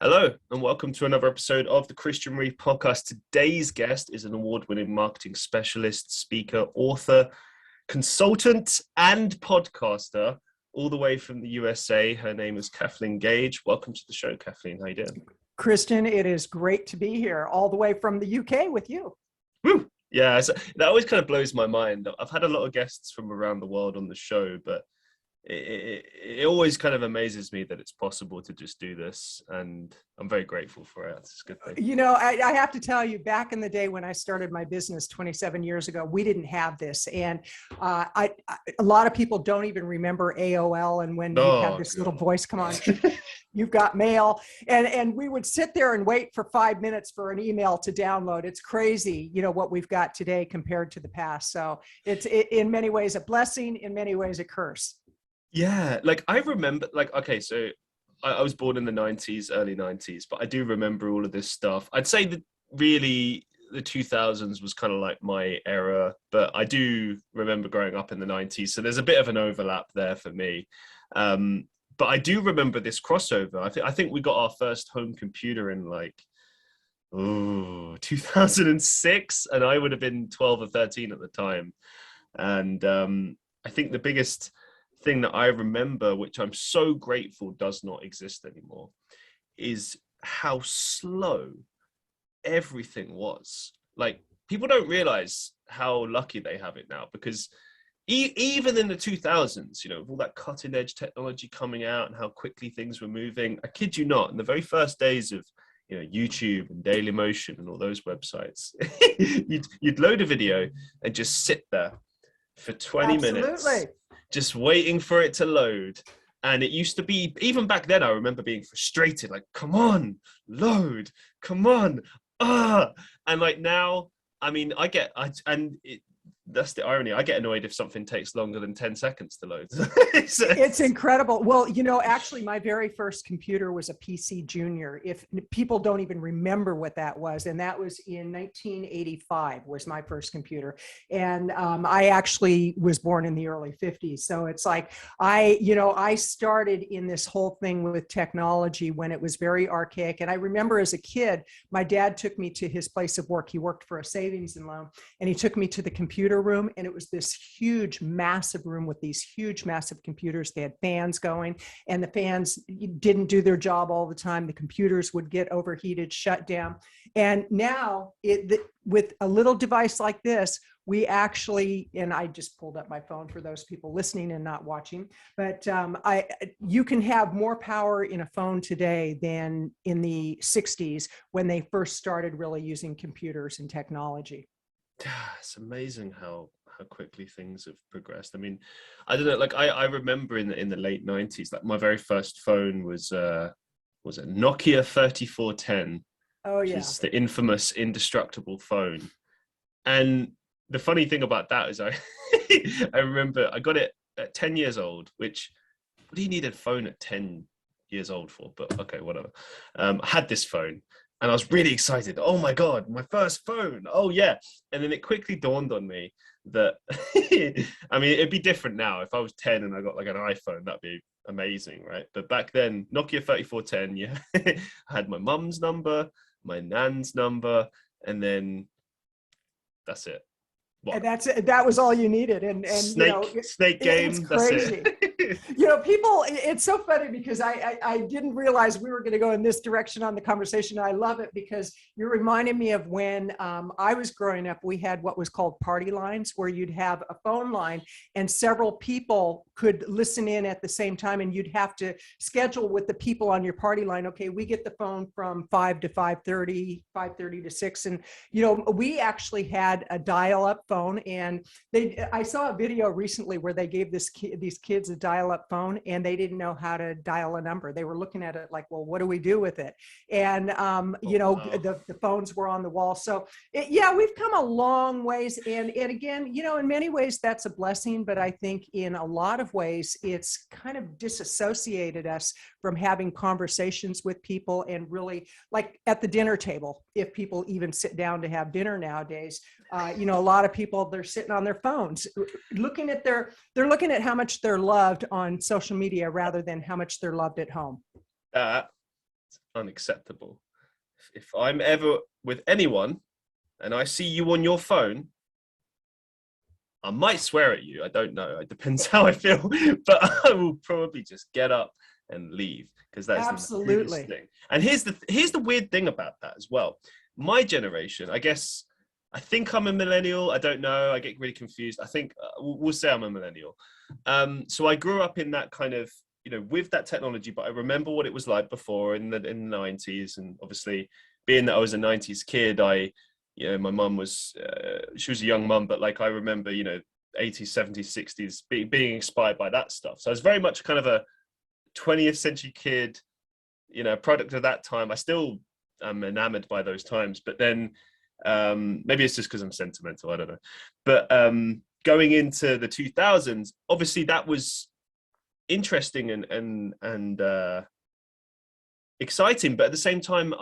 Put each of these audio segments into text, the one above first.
Hello, and welcome to another episode of the Christian Reeve Podcast. Today's guest is an award-winning marketing specialist, speaker, author, consultant, and podcaster, all the way from the USA. Her name is Kathleen Gage. Welcome to the show, Kathleen. How you doing? Christian, it is great to be here, all the way from the UK with you. Woo! Yeah, that always kind of blows my mind. I've had a lot of guests from around the world on the show, but it always kind of amazes me that it's possible to just do this, and I'm very grateful for it. It's a good thing. You know, I have to tell you, back in the day when I started my business 27 years ago, we didn't have this, and a lot of people don't even remember AOL, and when you had this little voice come on, you've got mail, and we would sit there and wait for 5 minutes for an email to download. It's crazy, you know, what we've got today compared to the past. So it's in many ways a blessing, in many ways a curse. Yeah, like I remember, okay, so I was born in the 90s, early 90s, but I do remember all of this stuff. I'd say that really the 2000s was kind of like my era, but I do remember growing up in the 90s. So there's a bit of an overlap there for me. But I do remember this crossover. I think we got our first home computer in 2006, and I would have been 12 or 13 at the time. And I think the biggest thing that I remember, which I'm so grateful does not exist anymore, is how slow everything was. Like, people don't realize how lucky they have it now, because even in the 2000s, you know, with all that cutting edge technology coming out and how quickly things were moving, I kid you not, in the very first days of, you know, YouTube and Dailymotion and all those websites, you'd load a video and just sit there for 20 minutes just waiting for it to load. And it used to be, even back then, I remember being frustrated, like, come on, load, come on, and like now, I mean, that's the irony. I get annoyed if something takes longer than 10 seconds to load. It's incredible. Well, you know, actually my very first computer was a PC Junior. If people don't even remember what that was, and that was in 1985 was my first computer. And I actually was born in the early 50s. So it's like, I started in this whole thing with technology when it was very archaic. And I remember as a kid, my dad took me to his place of work. He worked for a savings and loan, and he took me to the computer room, and it was this huge, massive room with these huge, massive computers. They had fans going, and the fans didn't do their job all the time. The computers would get overheated, shut down. And now, with a little device like this, we actually, and I just pulled up my phone for those people listening and not watching, but you can have more power in a phone today than in the 60s when they first started really using computers and technology. It's amazing how quickly things have progressed. I mean, I don't know, like I remember in the late 90s, like my very first phone was a Nokia 3410. Oh yeah. Which is the infamous Indestructible Phone. And the funny thing about that is I remember I got it at 10 years old, which, what do you need a phone at 10 years old for? But okay, whatever. I had this phone, and I was really excited. Oh my God, my first phone. Oh yeah. And then it quickly dawned on me that, I mean, it'd be different now. If I was 10 and I got like an iPhone, that'd be amazing, right? But back then, Nokia 3410, yeah, I had my mum's number, my nan's number, and then that's it. What? And that was all you needed. And snake game. It's crazy. That's it. You know, people, it's so funny because I didn't realize we were going to go in this direction on the conversation. I love it because you're reminding me of when I was growing up, we had what was called party lines, where you'd have a phone line and several people could listen in at the same time, and you'd have to schedule with the people on your party line. Okay, we get the phone from 5 to 5:30, 5:30 to 6. And, you know, we actually had a dial-up phone, and I saw a video recently where they gave these kids a dial-up phone, and they didn't know how to dial a number. They were looking at it like, well, what do we do with it? And, the phones were on the wall. So we've come a long ways. And again, you know, in many ways that's a blessing, but I think in a lot of ways, it's kind of disassociated us from having conversations with people, and really, like at the dinner table, if people even sit down to have dinner nowadays, a lot of people, they're sitting on their phones looking at they're looking at how much they're loved on social media rather than how much they're loved at home. unacceptable. If I'm ever with anyone and I see you on your phone, I might swear at you. I don't know. It depends how I feel, but I will probably just get up and leave, because that's the biggest thing. And here's the weird thing about that as well. My generation, I think I'm a millennial. I don't know. I get really confused. I think we'll say I'm a millennial. So I grew up in that kind of, with that technology, but I remember what it was like before in the 90s. And obviously, being that I was a 90s kid, my mum was, she was a young mum, but like I remember, 80s, 70s, 60s being inspired by that stuff. So I was very much kind of a 20th century kid, product of that time. I still am enamored by those times, but then maybe it's just because I'm sentimental, I don't know. But going into the 2000s, obviously that was interesting and exciting, but at the same time,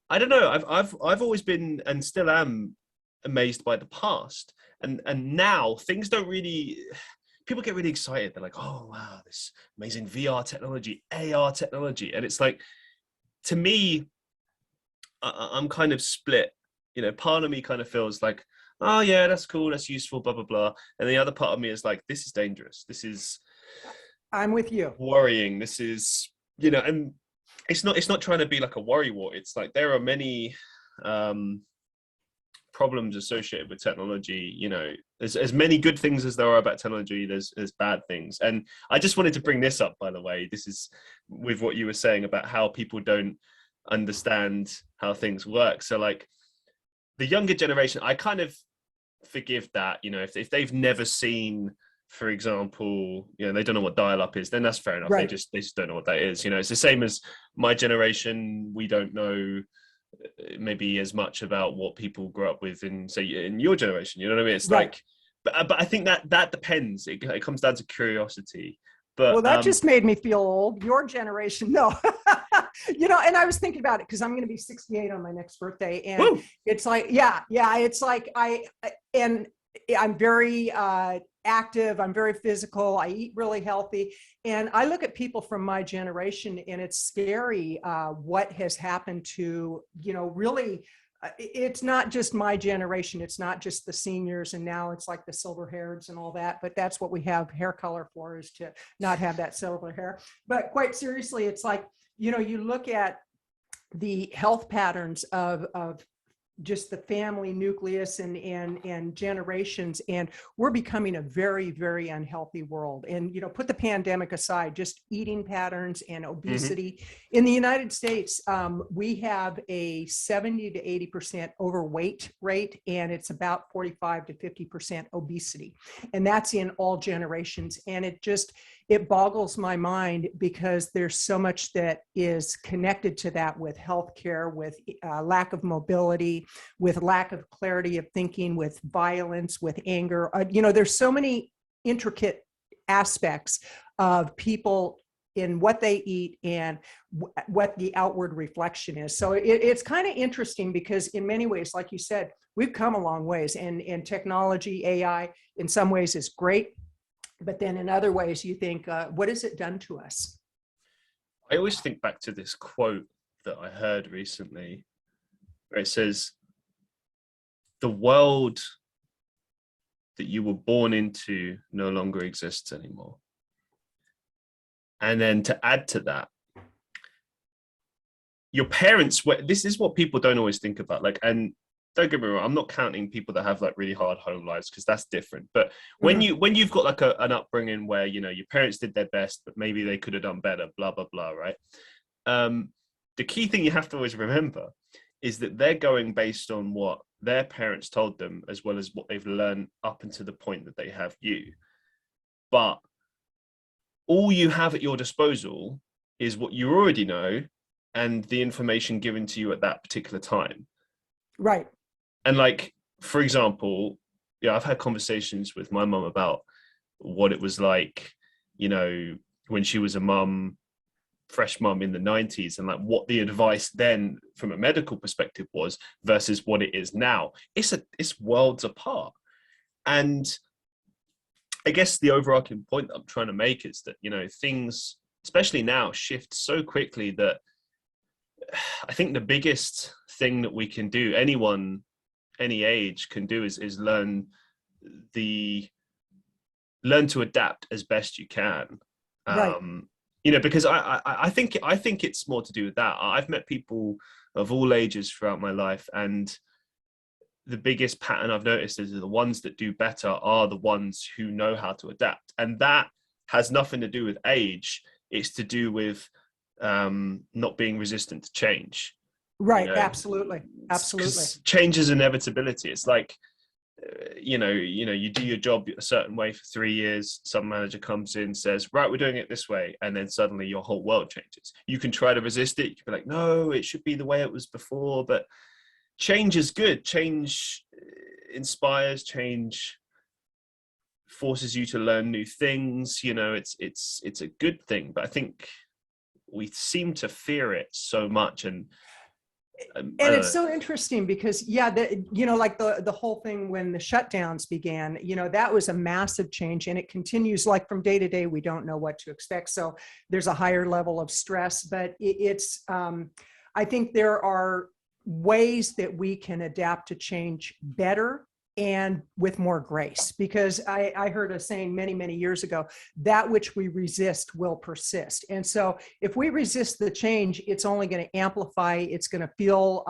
I don't know. I've always been and still am amazed by the past, and now things don't really. People get really excited. They're like, "Oh wow, this amazing VR technology, AR technology," and it's like, to me, I'm kind of split. Part of me kind of feels like, "Oh yeah, that's cool, that's useful, blah blah blah," and the other part of me is like, "This is dangerous. This is." I'm with you. Worrying. This is, and it's not trying to be like a worry wart. It's like there are many problems associated with technology. There's as many good things as there are about technology. There's bad things. And I just wanted to bring this up, by the way. This is with what you were saying about how people don't understand how things work. So like the younger generation, I kind of forgive that, if they've never seen, for example, they don't know what dial-up is, then that's fair enough. Right. They just don't know what that is. It's the same as my generation. We don't know maybe as much about what people grew up with in, say, in your generation. You know what I mean? It's right. Like, but I think that depends. It comes down to curiosity. But well, that just made me feel old. Your generation, no. And I was thinking about it because I'm going to be 68 on my next birthday, and woo! It's like, yeah, it's like I'm very active. I'm very physical. I eat really healthy. And I look at people from my generation, and it's scary what has happened to, really, it's not just my generation. It's not just the seniors. And now it's like the silver hairs and all that. But that's what we have hair color for, is to not have that silver hair. But quite seriously, it's like, you look at the health patterns of just the family nucleus and generations, and we're becoming a very, very unhealthy world. And put the pandemic aside, just eating patterns and obesity. Mm-hmm. In the United States, we have a 70 to 80% overweight rate, and it's about 45 to 50% obesity, and that's in all generations. And it boggles my mind, because there's so much that is connected to that, with healthcare, with lack of mobility, with lack of clarity of thinking, with violence, with anger. There's so many intricate aspects of people in what they eat and what the outward reflection is. So it's kind of interesting, because in many ways, like you said, we've come a long ways, and technology, AI, in some ways is great. But then in other ways, you think, what has it done to us? I always think back to this quote that I heard recently, where it says, "The world that you were born into no longer exists anymore." And then to add to that, your parents, this is what people don't always think about. Like, and don't get me wrong, I'm not counting people that have like really hard home lives, because that's different. But when you've got like an upbringing where, your parents did their best, but maybe they could have done better, blah, blah, blah, right? The key thing you have to always remember is that they're going based on what their parents told them, as well as what they've learned up until the point that they have you. But all you have at your disposal is what you already know and the information given to you at that particular time. Right. And like, for example, I've had conversations with my mum about what it was like, when she was a mum, fresh mum in the 90s, and like what the advice then from a medical perspective was versus what it is now. It's worlds apart. And I guess the overarching point that I'm trying to make is that, things, especially now, shift so quickly that I think the biggest thing that we can do, anyone, any age can do, is learn to adapt as best you can. Right. Because I think it's more to do with that. I've met people of all ages throughout my life, and the biggest pattern I've noticed is the ones that do better are the ones who know how to adapt. And that has nothing to do with age. It's to do with not being resistant to change. Right. Absolutely. Absolutely. Change is inevitability. It's like, you do your job a certain way for 3 years. Some manager comes in, says, right, we're doing it this way. And then suddenly your whole world changes. You can try to resist it. You can be like, no, it should be the way it was before. But change is good. Change inspires, change forces you to learn new things. It's a good thing. But I think we seem to fear it so much. And it's so interesting because, like the whole thing when the shutdowns began, that was a massive change, and it continues like from day to day. We don't know what to expect. So there's a higher level of stress, but I think there are ways that we can adapt to change better and with more grace, because I heard a saying many, many years ago, that which we resist will persist. And so if we resist the change, it's only going to amplify, it's going to feel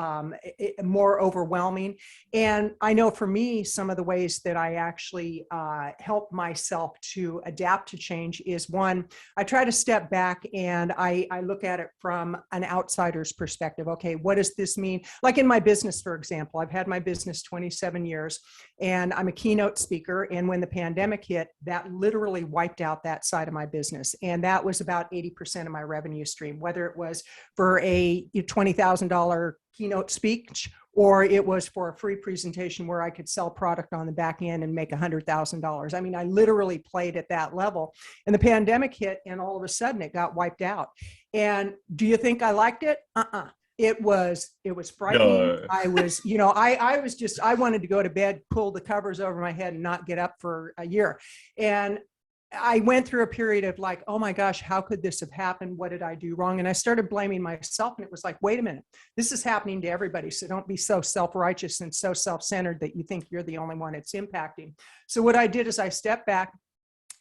more overwhelming. And I know for me, some of the ways that I actually help myself to adapt to change is, one, I try to step back and I look at it from an outsider's perspective. Okay, what does this mean? Like in my business, for example, I've had my business 27 years. And I'm a keynote speaker. And when the pandemic hit, that literally wiped out that side of my business. And that was about 80% of my revenue stream, whether it was for a $20,000 keynote speech, or it was for a free presentation where I could sell product on the back end and make $100,000. I mean, I literally played at that level. And the pandemic hit, and all of a sudden it got wiped out. And do you think I liked it? It was frightening. No. I was, I wanted to go to bed, pull the covers over my head and not get up for a year. And I went through a period of like, oh my gosh, how could this have happened? What did I do wrong? And I started blaming myself. And it was like, wait a minute, this is happening to everybody. So don't be so self-righteous and so self-centered that you think you're the only one it's impacting. So what I did is I stepped back,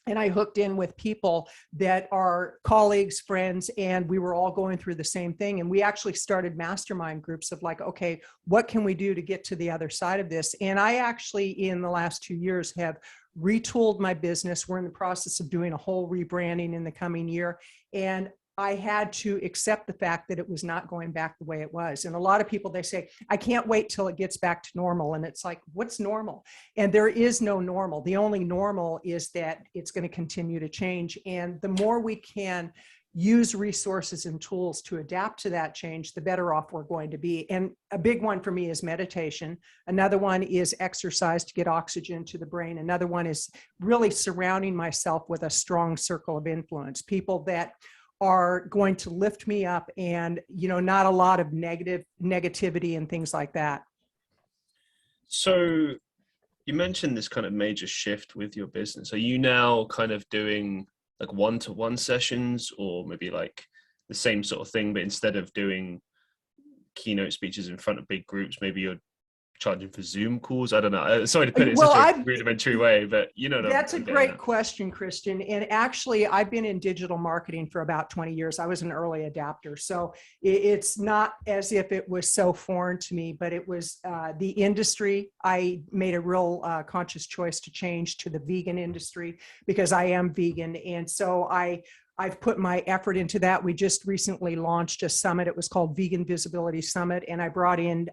and I hooked in with people that are colleagues, friends, and we were all going through the same thing. And we actually started mastermind groups of like, okay, what can we do to get to the other side of this? And I actually, in the last 2 years, have retooled my business. We're in the process of doing a whole rebranding in the coming year. And I had to accept the fact that it was not going back the way it was. And a lot of people, they say, I can't wait till it gets back to normal. And it's like, what's normal? And there is no normal. The only normal is that it's going to continue to change. And the more we can use resources and tools to adapt to that change, the better off we're going to be. And a big one for me is meditation. Another one is exercise to get oxygen to the brain. Another one is really surrounding myself with a strong circle of influence, people that are going to lift me up, and not a lot of negativity and things like that. So you mentioned this kind of major shift with your business. Are you now kind of doing like one-to-one sessions, or maybe like the same sort of thing, but instead of doing keynote speeches in front of big groups, maybe you're charging for Zoom calls? I don't know. Sorry to put it in such a rudimentary way, but that's a great question, Christian. And actually, I've been in digital marketing for about 20 years. I was an early adapter. So it's not as if it was so foreign to me, but it was the industry. I made a real conscious choice to change to the vegan industry because I am vegan. And so I've put my effort into that. We just recently launched a summit. It was called Vegan Visibility Summit. And I brought in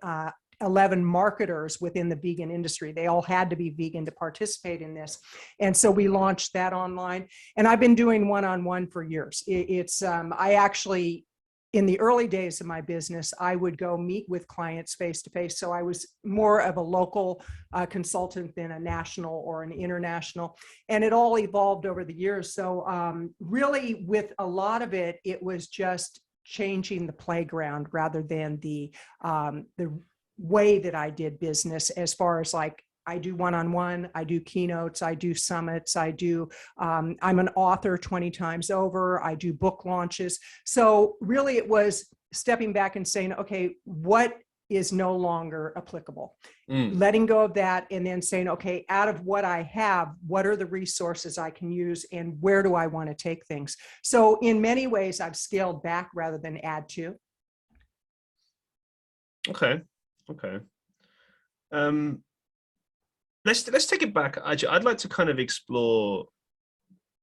11 marketers within the vegan industry. They all had to be vegan to participate in this. And so we launched that online. And I've been doing one-on-one for years. I actually, in the early days of my business, I would go meet with clients face-to-face. So I was more of a local consultant than a national or an international. And it all evolved over the years. So really with a lot of it, it was just changing the playground rather than the way that I did business, as far as like, I do one-on-one, I do keynotes, I do summits, I'm an author 20 times over, I do book launches. So really it was stepping back and saying, okay, what is no longer applicable, letting go of that, and then saying, okay, out of what I have, what are the resources I can use, and where do I want to take things? So in many ways, I've scaled back rather than add to. Okay. Let's take it back. I'd like to kind of explore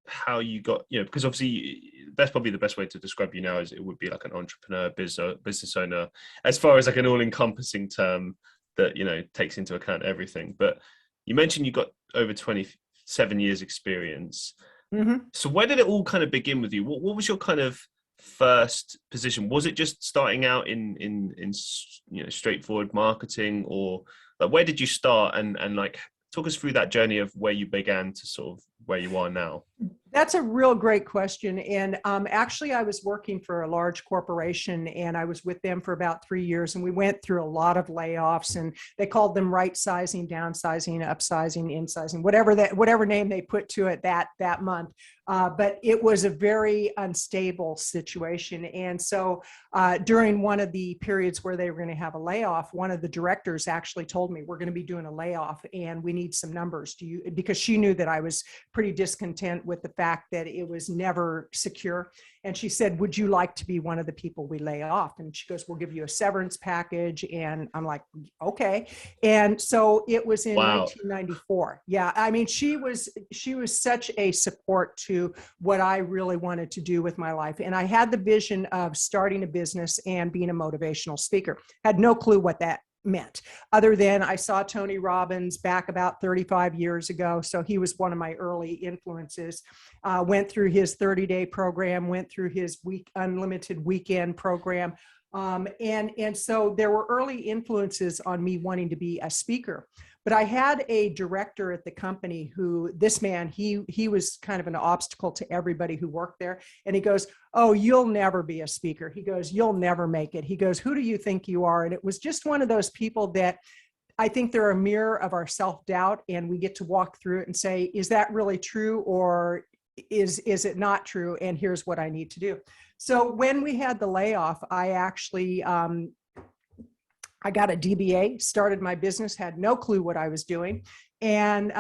how you got, because obviously that's probably the best way to describe you now, is it would be like an entrepreneur, business owner, as far as like an all-encompassing term that, takes into account everything. But you mentioned you got over 27 years experience. So where did it all kind of begin with you? What was your kind of first position? Was it just starting out in straightforward marketing, or like where did you start, and like talk us through that journey of where you began to sort of where you are now? That's a real great question. And actually, I was working for a large corporation, and I was with them for about 3 years. And we went through a lot of layoffs, and they called them right sizing, downsizing, upsizing, insizing, whatever name they put to it that month. But it was a very unstable situation. And so during one of the periods where they were going to have a layoff, one of the directors actually told me, we're going to be doing a layoff and we need some numbers. Because she knew that I was pretty discontent with the fact that it was never secure. And she said, would you like to be one of the people we lay off? And she goes, we'll give you a severance package. And I'm like, okay. And so it was in 1994. Yeah. I mean, she was such a support to what I really wanted to do with my life. And I had the vision of starting a business and being a motivational speaker. Had no clue what that meant, other than I saw Tony Robbins back about 35 years ago. So he was one of my early influences. Went through his 30-day program, went through his unlimited weekend program. And so there were early influences on me wanting to be a speaker. But I had a director at the company who, this man, he was kind of an obstacle to everybody who worked there. And he goes, oh, you'll never be a speaker. He goes, you'll never make it. He goes, who do you think you are? And it was just one of those people that I think they're a mirror of our self-doubt, and we get to walk through it and say, is that really true, or is it not true? And here's what I need to do. So when we had the layoff, I actually, I got a DBA, started my business, had no clue what I was doing, and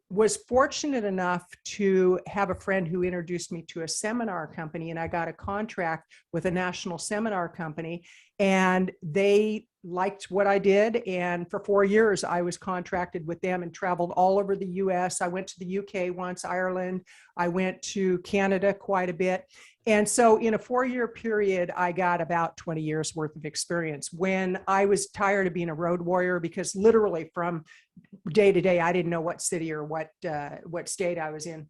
was fortunate enough to have a friend who introduced me to a seminar company, and I got a contract with a national seminar company, and they liked what I did. And for 4 years, I was contracted with them and traveled all over the US. I went to the UK once, Ireland. I went to Canada quite a bit. And so in a 4-year period, I got about 20 years worth of experience. When I was tired of being a road warrior, because literally from day to day, I didn't know what city or what state I was in.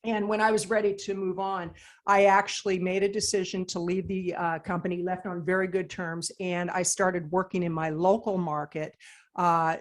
And when I was ready to move on, I actually made a decision to leave the company, left on very good terms, and I started working in my local market,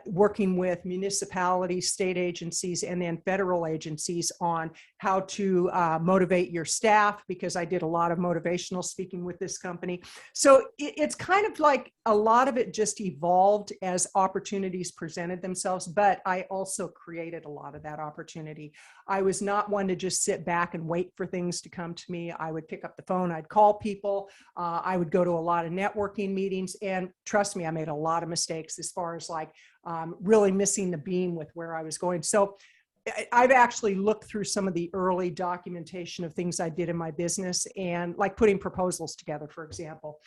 working with municipalities, state agencies, and then federal agencies on how to motivate your staff, because I did a lot of motivational speaking with this company. So it's kind of like a lot of it just evolved as opportunities presented themselves, but I also created a lot of that opportunity. I was not one to just sit back and wait for things to come to me. I would pick up the phone, I'd call people, I would go to a lot of networking meetings, and trust me, I made a lot of mistakes as far as like really missing the beam with where I was going. So I've actually looked through some of the early documentation of things I did in my business, and like putting proposals together, for example.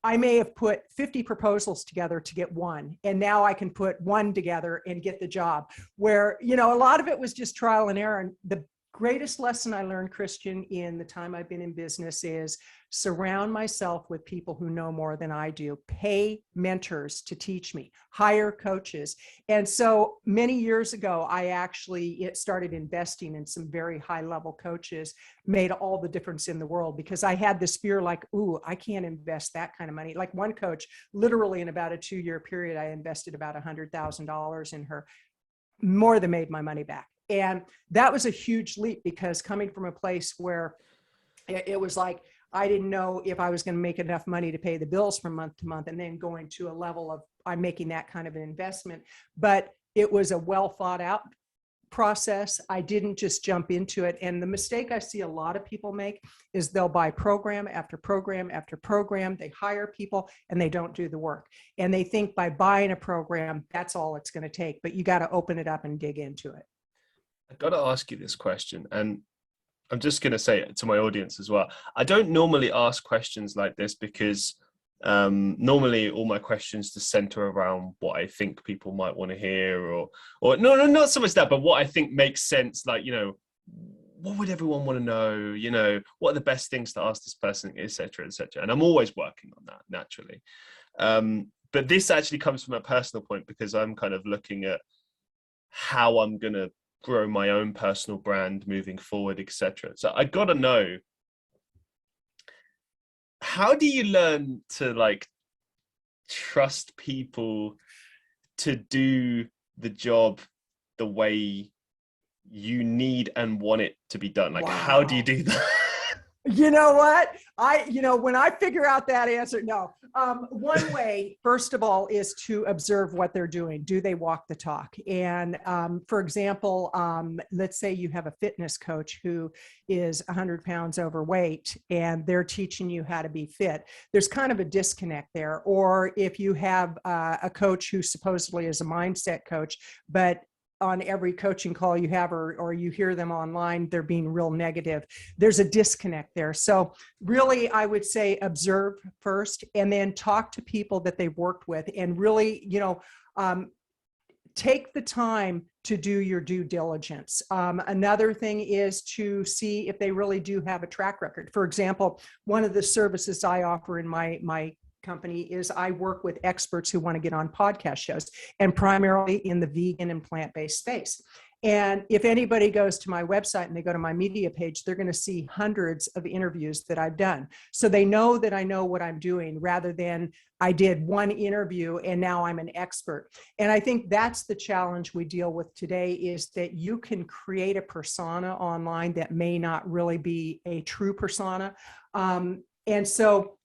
I may have put 50 proposals together to get one, and now I can put one together and get the job, where, a lot of it was just trial and error. And the greatest lesson I learned, Christian, in the time I've been in business is surround myself with people who know more than I do. Pay mentors to teach me, hire coaches. And so many years ago, I actually started investing in some very high level coaches, made all the difference in the world, because I had this fear like, ooh, I can't invest that kind of money. Like one coach, literally in about a 2-year period, I invested about $100,000 in her, more than made my money back. And that was a huge leap, because coming from a place where it was like, I didn't know if I was going to make enough money to pay the bills from month to month, and then going to a level of I'm making that kind of an investment. But it was a well thought out process. I didn't just jump into it. And the mistake I see a lot of people make is they'll buy program after program after program. They hire people and they don't do the work. And they think by buying a program, that's all it's going to take. But you got to open it up and dig into it. I've got to ask you this question. And I'm just going to say it to my audience as well. I don't normally ask questions like this because normally all my questions just center around what I think people might want to hear, or no, not so much that, but what I think makes sense. Like, what would everyone want to know? What are the best things to ask this person, etc., etc. And I'm always working on that naturally. But this actually comes from a personal point because I'm kind of looking at how I'm going to grow my own personal brand moving forward, etc. So I got to know, how do you learn to like trust people to do the job the way you need and want it to be done? Like, how do you do that? You know what? When I figure out that answer, no. One way, first of all, is to observe what they're doing. Do they walk the talk? And for example, let's say you have a fitness coach who is 100 pounds overweight and they're teaching you how to be fit. There's kind of a disconnect there. Or if you have a coach who supposedly is a mindset coach, but on every coaching call you have, or you hear them online, they're being real negative. There's a disconnect there. So really, I would say observe first, and then talk to people that they've worked with, and really, take the time to do your due diligence. Another thing is to see if they really do have a track record. For example, one of the services I offer in my company is I work with experts who want to get on podcast shows, and primarily in the vegan and plant-based space. And if anybody goes to my website and they go to my media page, they're going to see hundreds of interviews that I've done. So they know that I know what I'm doing, rather than I did one interview and now I'm an expert. And I think that's the challenge we deal with today, is that you can create a persona online that may not really be a true persona. And so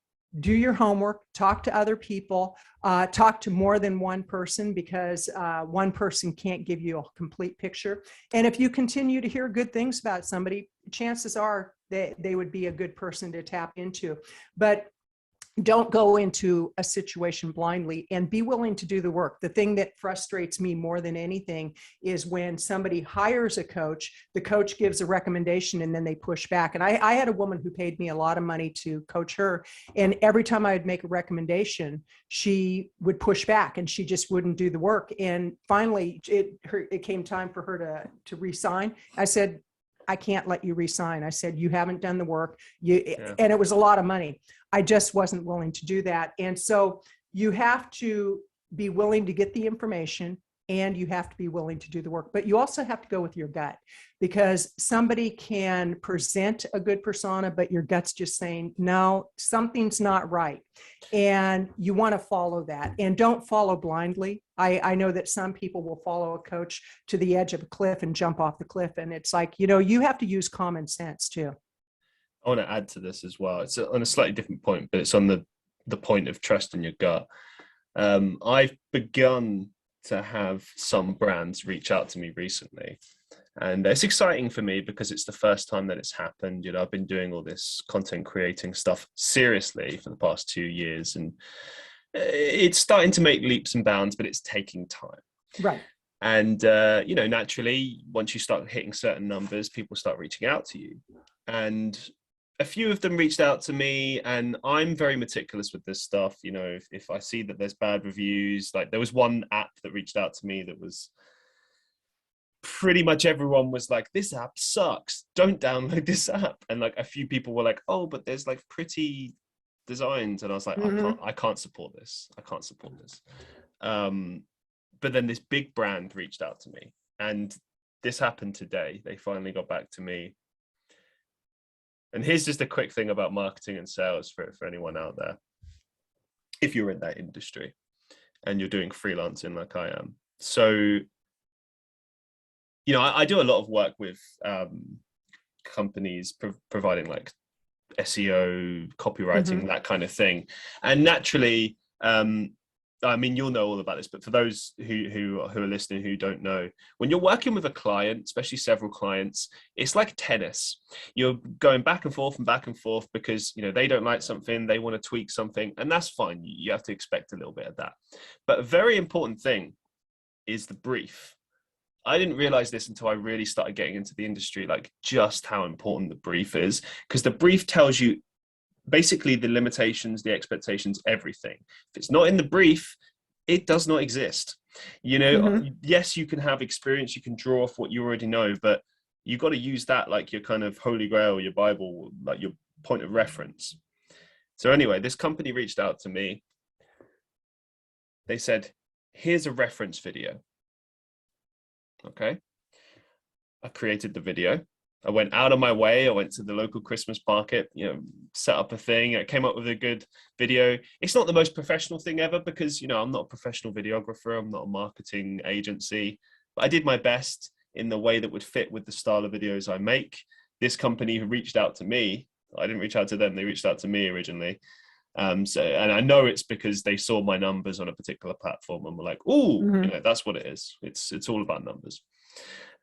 do your homework, talk to other people, talk to more than one person, because one person can't give you a complete picture. And if you continue to hear good things about somebody, chances are that they would be a good person to tap into. But don't go into a situation blindly, and be willing to do the work. The thing that frustrates me more than anything is when somebody hires a coach, the coach gives a recommendation and then they push back. And I had a woman who paid me a lot of money to coach her. And every time I would make a recommendation, she would push back and she just wouldn't do the work. And finally, it came time for her to resign. I said, I can't let you resign. I said, you haven't done the work. And it was a lot of money. I just wasn't willing to do that. And so you have to be willing to get the information, and you have to be willing to do the work. But you also have to go with your gut, because somebody can present a good persona, but your gut's just saying, no, something's not right. And you want to follow that, and don't follow blindly. I know that some people will follow a coach to the edge of a cliff and jump off the cliff. And it's like, you have to use common sense too. I want to add to this as well. It's on a slightly different point, but it's on the point of trust in your gut. I've begun to have some brands reach out to me recently, and it's exciting for me because it's the first time that it's happened. I've been doing all this content creating stuff seriously for the past 2 years, and it's starting to make leaps and bounds, but it's taking time. Right. And, naturally, once you start hitting certain numbers, people start reaching out to you. And a few of them reached out to me, and I'm very meticulous with this stuff. If I see that there's bad reviews, like there was one app that reached out to me that was pretty much everyone was like, this app sucks, don't download this app. And like a few people were like, oh, but there's like pretty designs. And I was like, I can't support this. But then this big brand reached out to me, and this happened today. They finally got back to me. And here's just a quick thing about marketing and sales for anyone out there. If you're in that industry and you're doing freelancing like I am. So, I do a lot of work with companies providing like SEO, copywriting, that kind of thing. And naturally, I mean, you'll know all about this, but for those who are listening who don't know, when you're working with a client, especially several clients, it's like tennis. You're going back and forth because, you know, they don't like something, they want to tweak something, and that's fine. You have to expect a little bit of that. But a very important thing is the brief. I didn't realize this until I really started getting into the industry, like just how important the brief is, because the brief tells you basically the limitations, the expectations, everything. If it's not in the brief, it does not exist. You know, yes, you can have experience, you can draw off what you already know, but you got to use that like your kind of holy grail, your Bible, like your point of reference. So anyway, this company reached out to me. They said, here's a reference video. Okay. I created the video. I went out of my way. I went to the local Christmas market, you know, set up a thing. I came up with a good video. It's not the most professional thing ever because, you know, I'm not a professional videographer. I'm not a marketing agency, but I did my best in the way that would fit with the style of videos I make. This company who reached out to me, I didn't reach out to them. They reached out to me originally. And I know it's because they saw my numbers on a particular platform and were like, "Oh, you know, that's what it is. It's all about numbers."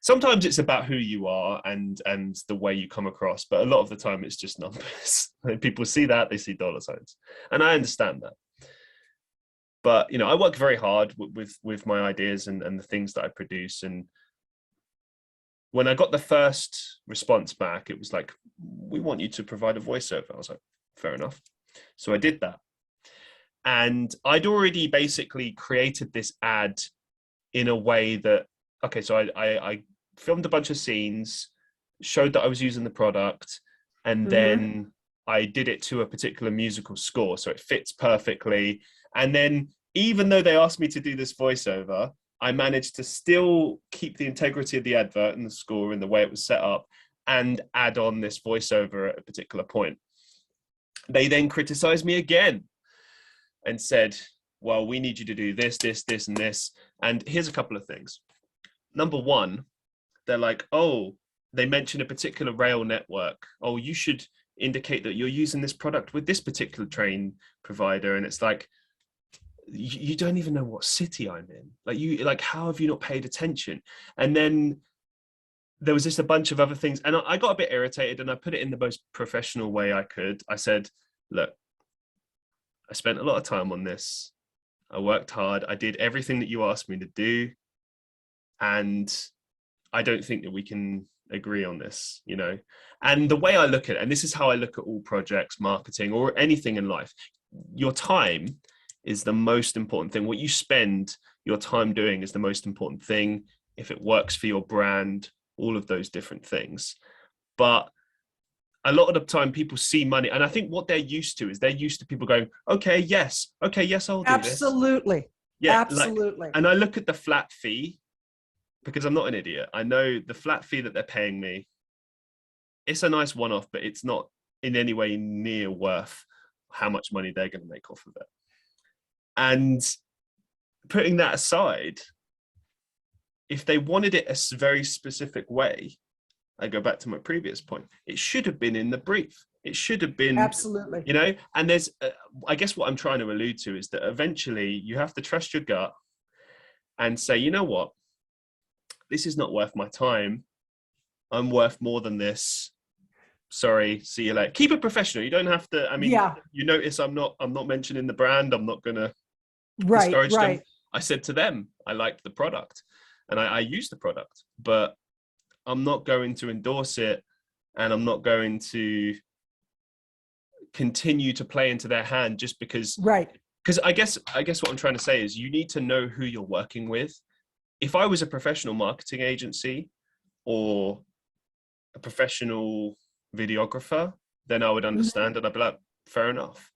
Sometimes it's about who you are and the way you come across, but a lot of the time it's just numbers. People see that, they see dollar signs, and I understand that. But you know, I work very hard with my ideas and the things that I produce. And when I got the first response back, it was like, "We want you to provide a voiceover." I was like, "Fair enough." So I did that, and I'd already basically created this ad in a way that, okay, so I filmed a bunch of scenes, showed that I was using the product, and then I did it to a particular musical score. So it fits perfectly. And then even though they asked me to do this voiceover, I managed to still keep the integrity of the advert and the score and the way it was set up and add on this voiceover at a particular point. They then criticized me again and said, "Well, we need you to do this, this, this, and this." And here's a couple of things. Number one, they're like, "Oh," they mention a particular rail network. "Oh, you should indicate that you're using this product with this particular train provider." And it's like, you don't even know what city I'm in. Like, how have you not paid attention? And then there was just a bunch of other things. And I got a bit irritated, and I put it in the most professional way I could. I said, "Look, I spent a lot of time on this. I worked hard. I did everything that you asked me to do. And I don't think that we can agree on this, you know." And the way I look at it, and this is how I look at all projects, marketing, or anything in life, your time is the most important thing. What you spend your time doing is the most important thing. If it works for your brand, all of those different things. But a lot of the time people see money, and I think what they're used to is they're used to people going, okay, yes, I'll do this. Absolutely. Yeah, absolutely. And I look at the flat fee, because I'm not an idiot. I know the flat fee that they're paying me, it's a nice one-off, but it's not in any way near worth how much money they're going to make off of it. And putting that aside, if they wanted it a very specific way, I go back to my previous point, it should have been in the brief. It should have been, absolutely, you know, and there's, I guess what I'm trying to allude to is that eventually you have to trust your gut and say, you know what, this is not worth my time. I'm worth more than this. Sorry, see you later. Keep it professional. You don't have to, I mean, you notice I'm not mentioning the brand. I'm not going to discourage them. I said to them, I liked the product and I used the product, but I'm not going to endorse it, and I'm not going to continue to play into their hand just because. Right. Because I guess what I'm trying to say is you need to know who you're working with. If I was a professional marketing agency or a professional videographer, then I would understand and I'd be like, fair enough.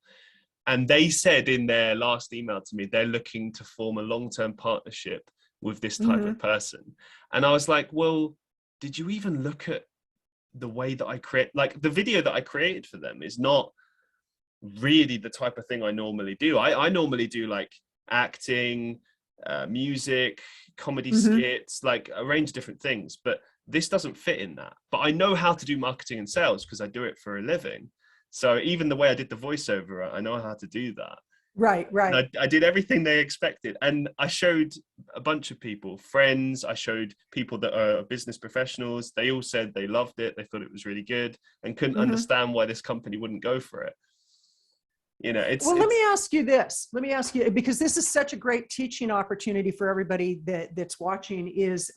And they said in their last email to me, they're looking to form a long-term partnership with this type of person. And I was like, well, did you even look at the way that I create? Like, the video that I created for them is not really the type of thing I normally do. I normally do like acting, music, comedy skits, like a range of different things, but this doesn't fit in that. But I know how to do marketing and sales because I do it for a living. So even the way I did the voiceover, I know how to do that. Right, right. I did everything they expected. And I showed a bunch of people, friends, I showed people that are business professionals. They all said they loved it. They thought it was really good and couldn't understand why this company wouldn't go for it. You know, let me ask you this. Let me ask you, because this is such a great teaching opportunity for everybody that's watching, is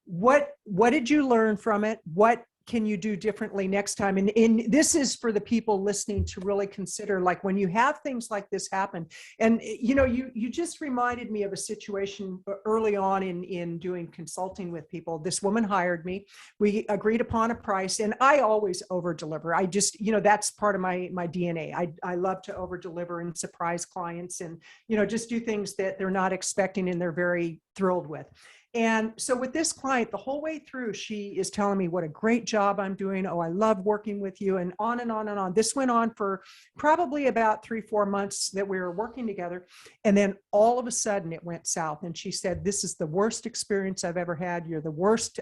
what did you learn from it? What can you do differently next time? And this is for the people listening to really consider, like, when you have things like this happen. And, you know, you just reminded me of a situation early on in doing consulting with people. This woman hired me. We agreed upon a price, and I always over deliver. I just, you know, that's part of my DNA. I love to over deliver and surprise clients, and, you know, just do things that they're not expecting and they're very thrilled with. And so with this client, the whole way through, she is telling me what a great job I'm doing. Oh, I love working with you, and on and on and on. This went on for probably about 3-4 months that we were working together. And then all of a sudden it went south. And she said, this is the worst experience I've ever had. You're the worst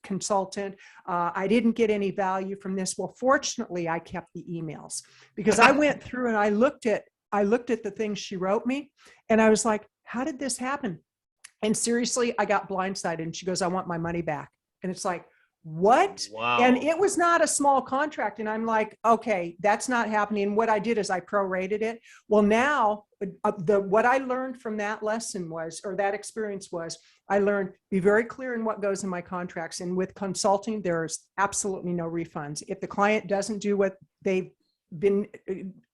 consultant. I didn't get any value from this. Well, fortunately, I kept the emails, because I went through and I looked at the things she wrote me, and I was like, how did this happen? And seriously, I got blindsided. And she goes, I want my money back. And it's like, what? Wow. And it was not a small contract. And I'm like, okay, that's not happening. And what I did is I prorated it. Well, now what I learned from that lesson was, or that experience was, I learned, be very clear in what goes in my contracts. And with consulting, there's absolutely no refunds. If the client doesn't do what they've been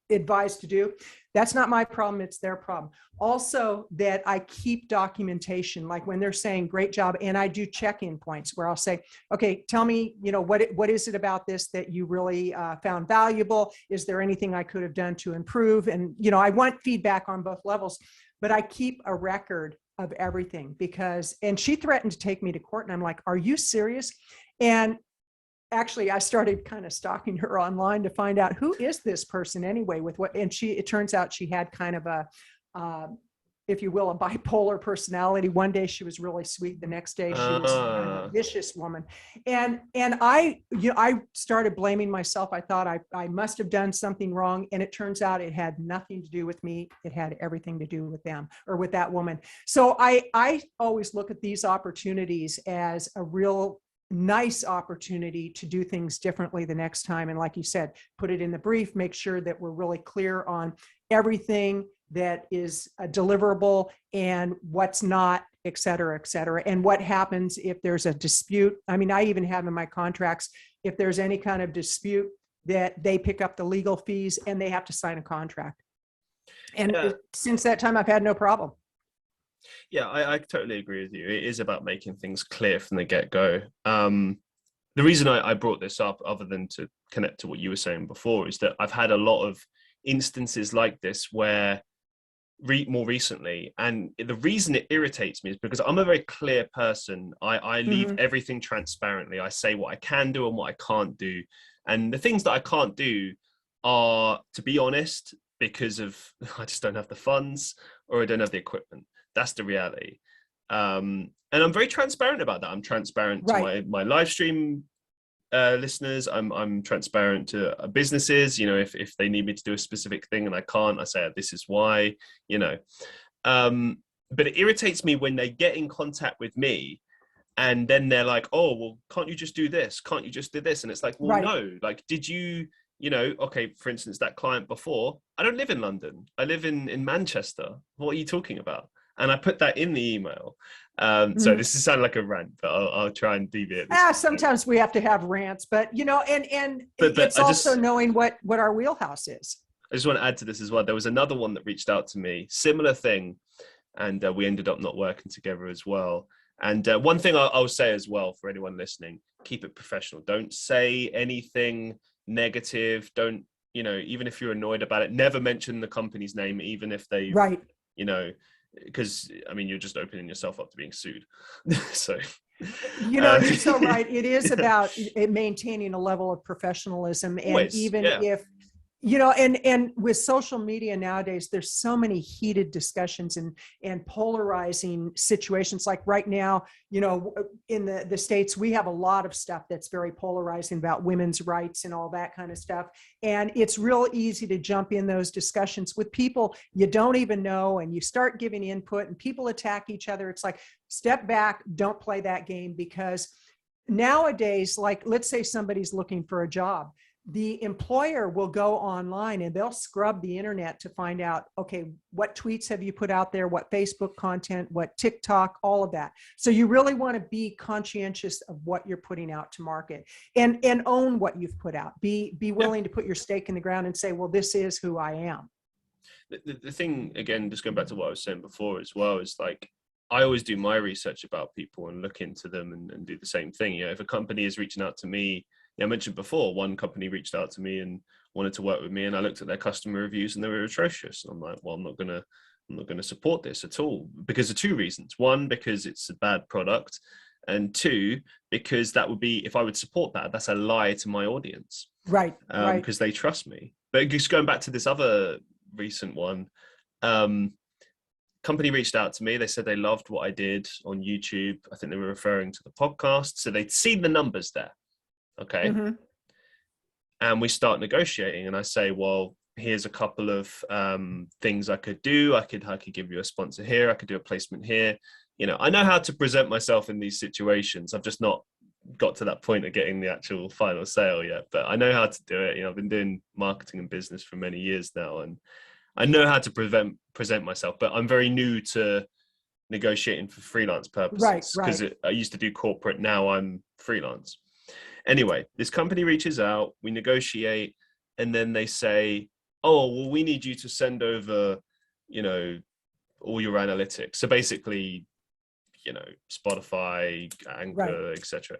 advised to do, that's not my problem, it's their problem. Also, that I keep documentation, like when they're saying great job, and I do check-in points where I'll say, okay, tell me, you know, what is it about this that you really found valuable? Is there anything I could have done to improve? And, you know, I want feedback on both levels, but I keep a record of everything, because, and she threatened to take me to court, and I'm like, are you serious? And actually, I started kind of stalking her online to find out, who is this person anyway, with what, and it turns out she had kind of a, if you will, a bipolar personality. One day she was really sweet. The next day she was kind of a vicious woman. And I started blaming myself. I thought I must have done something wrong. And it turns out it had nothing to do with me. It had everything to do with them, or with that woman. So I always look at these opportunities as a real nice opportunity to do things differently the next time. And like you said, put it in the brief, make sure that we're really clear on everything that is deliverable and what's not, et cetera, et cetera. And what happens if there's a dispute. I mean, I even have in my contracts, if there's any kind of dispute, that they pick up the legal fees and they have to sign a contract. And since that time, I've had no problem. Yeah, I totally agree with you. It is about making things clear from the get-go. The reason I brought this up, other than to connect to what you were saying before, is that I've had a lot of instances like this where more recently, and the reason it irritates me is because I'm a very clear person. I leave everything transparently. I say what I can do and what I can't do. And the things that I can't do are, to be honest, because of I just don't have the funds, or I don't have the equipment. That's the reality. And I'm very transparent about that. I'm transparent to my live stream listeners. I'm transparent to businesses. You know, if they need me to do a specific thing and I can't, I say, this is why, you know. But it irritates me when they get in contact with me and then they're like, oh, well, can't you just do this? Can't you just do this? And it's like, well, no, like, did you, you know, okay, for instance, that client before, I don't live in London. I live in Manchester. What are you talking about? And I put that in the email. So this is sounding like a rant, but I'll try and deviate. Sometimes we have to have rants, but, you know, and it's also knowing what our wheelhouse is. I just want to add to this as well. There was another one that reached out to me, similar thing. And we ended up not working together as well. And one thing I'll say as well for anyone listening, keep it professional. Don't say anything negative. Don't, you know, even if you're annoyed about it, never mention the company's name, even if they, you know, because I mean, you're just opening yourself up to being sued. So, you know, you're so right. It is about maintaining a level of professionalism. And always, if And with social media nowadays, there's so many heated discussions and polarizing situations. Like right now, in the States, we have a lot of stuff that's very polarizing about women's rights and all that kind of stuff. And it's real easy to jump in those discussions with people you don't even know, and you start giving input and people attack each other. It's like, step back, don't play that game, because nowadays, like, let's say somebody's looking for a job. The employer will go online and they'll scrub the internet to find out, okay, what tweets have you put out there, what Facebook content, what TikTok, all of that. So you really want to be conscientious of what you're putting out to market, and own what you've put out. Be willing to put your stake in the ground and say, well, this is who I am. The thing, again, just going back to what I was saying before as well, is like, I always do my research about people and look into them and do the same thing. If a company is reaching out to me, I mentioned before, one company reached out to me and wanted to work with me, and I looked at their customer reviews and they were atrocious. And I'm like, well, I'm not gonna support this at all, because of two reasons. One, because it's a bad product, and two, because that would be, if I would support that, that's a lie to my audience, right? Because they trust me. But just going back to this other recent one, company reached out to me. They said they loved what I did on YouTube. I think they were referring to the podcast, so they'd seen the numbers there. Okay. Mm-hmm. And we start negotiating, and I say, well, here's a couple of things I could do. I could give you a sponsor here. I could do a placement here. I know how to present myself in these situations. I've just not got to that point of getting the actual final sale yet, but I know how to do it. I've been doing marketing and business for many years now, and I know how to present myself, but I'm very new to negotiating for freelance purposes, because I used to do corporate. Now I'm freelance. Anyway, this company reaches out, we negotiate, and then they say, oh, well, we need you to send over, all your analytics. So basically, Spotify, Anchor, etc.